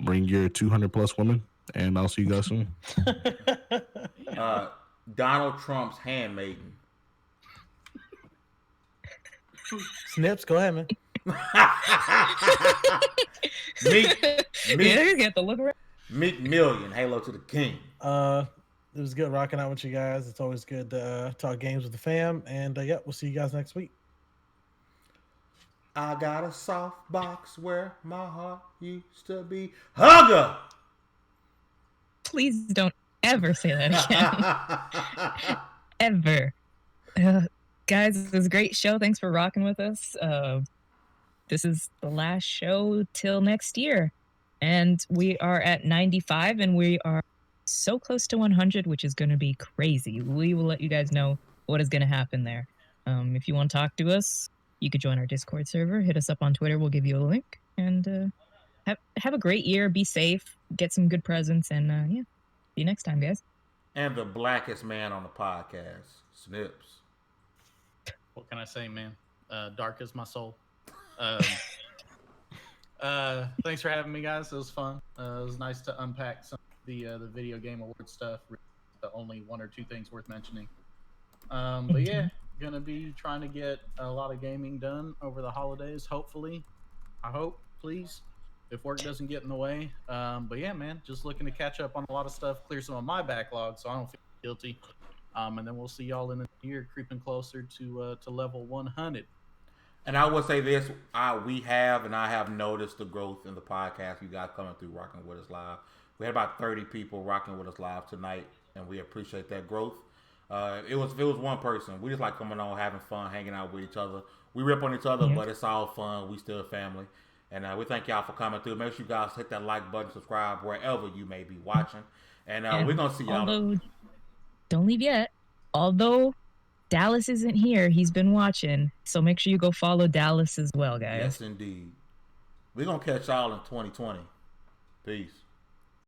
Bring your 200 plus women, and I'll see you guys soon. Donald Trump's handmaiden. Snips, go ahead, man. Meek Yeah, you get the look around. Million. Halo to the king. It was good rocking out with you guys. It's always good to talk games with the fam. And yeah, we'll see you guys next week. I got a soft box where my heart used to be. Hugger! Please don't ever say that again. Ever. Guys, it was a great show. Thanks for rocking with us. This is the last show till next year. And we are at 95, and we are so close to 100, which is going to be crazy. We will let you guys know what is going to happen there. If you want to talk to us, you could join our Discord server. Hit us up on Twitter. We'll give you a link. And have a great year. Be safe. Get some good presents. And yeah, see you next time, guys. And the blackest man on the podcast, Snips. What can I say, man? Dark as my soul. Thanks for having me, guys. It was fun. It was nice to unpack some of the video game award stuff. The only one or two things worth mentioning. But yeah, gonna be trying to get a lot of gaming done over the holidays. Hopefully, I hope, please, if work doesn't get in the way. But yeah, man, just looking to catch up on a lot of stuff, clear some of my backlog, so I don't feel guilty. And then we'll see y'all in the year, creeping closer to level 100. And I will say this: I have noticed the growth in the podcast. You guys coming through, rocking with us live. We had about 30 people rocking with us live tonight, and we appreciate that growth. If it was one person, we just like coming on, having fun, hanging out with each other. We rip on each other, but it's all fun. We still family, and we thank y'all for coming through. Make sure you guys hit that like button, subscribe wherever you may be watching, and we're gonna see y'all. Although, don't leave yet. Although Dallas isn't here, he's been watching, so make sure you go follow Dallas as well, guys. Yes, indeed. We're gonna catch y'all in 2020. Peace.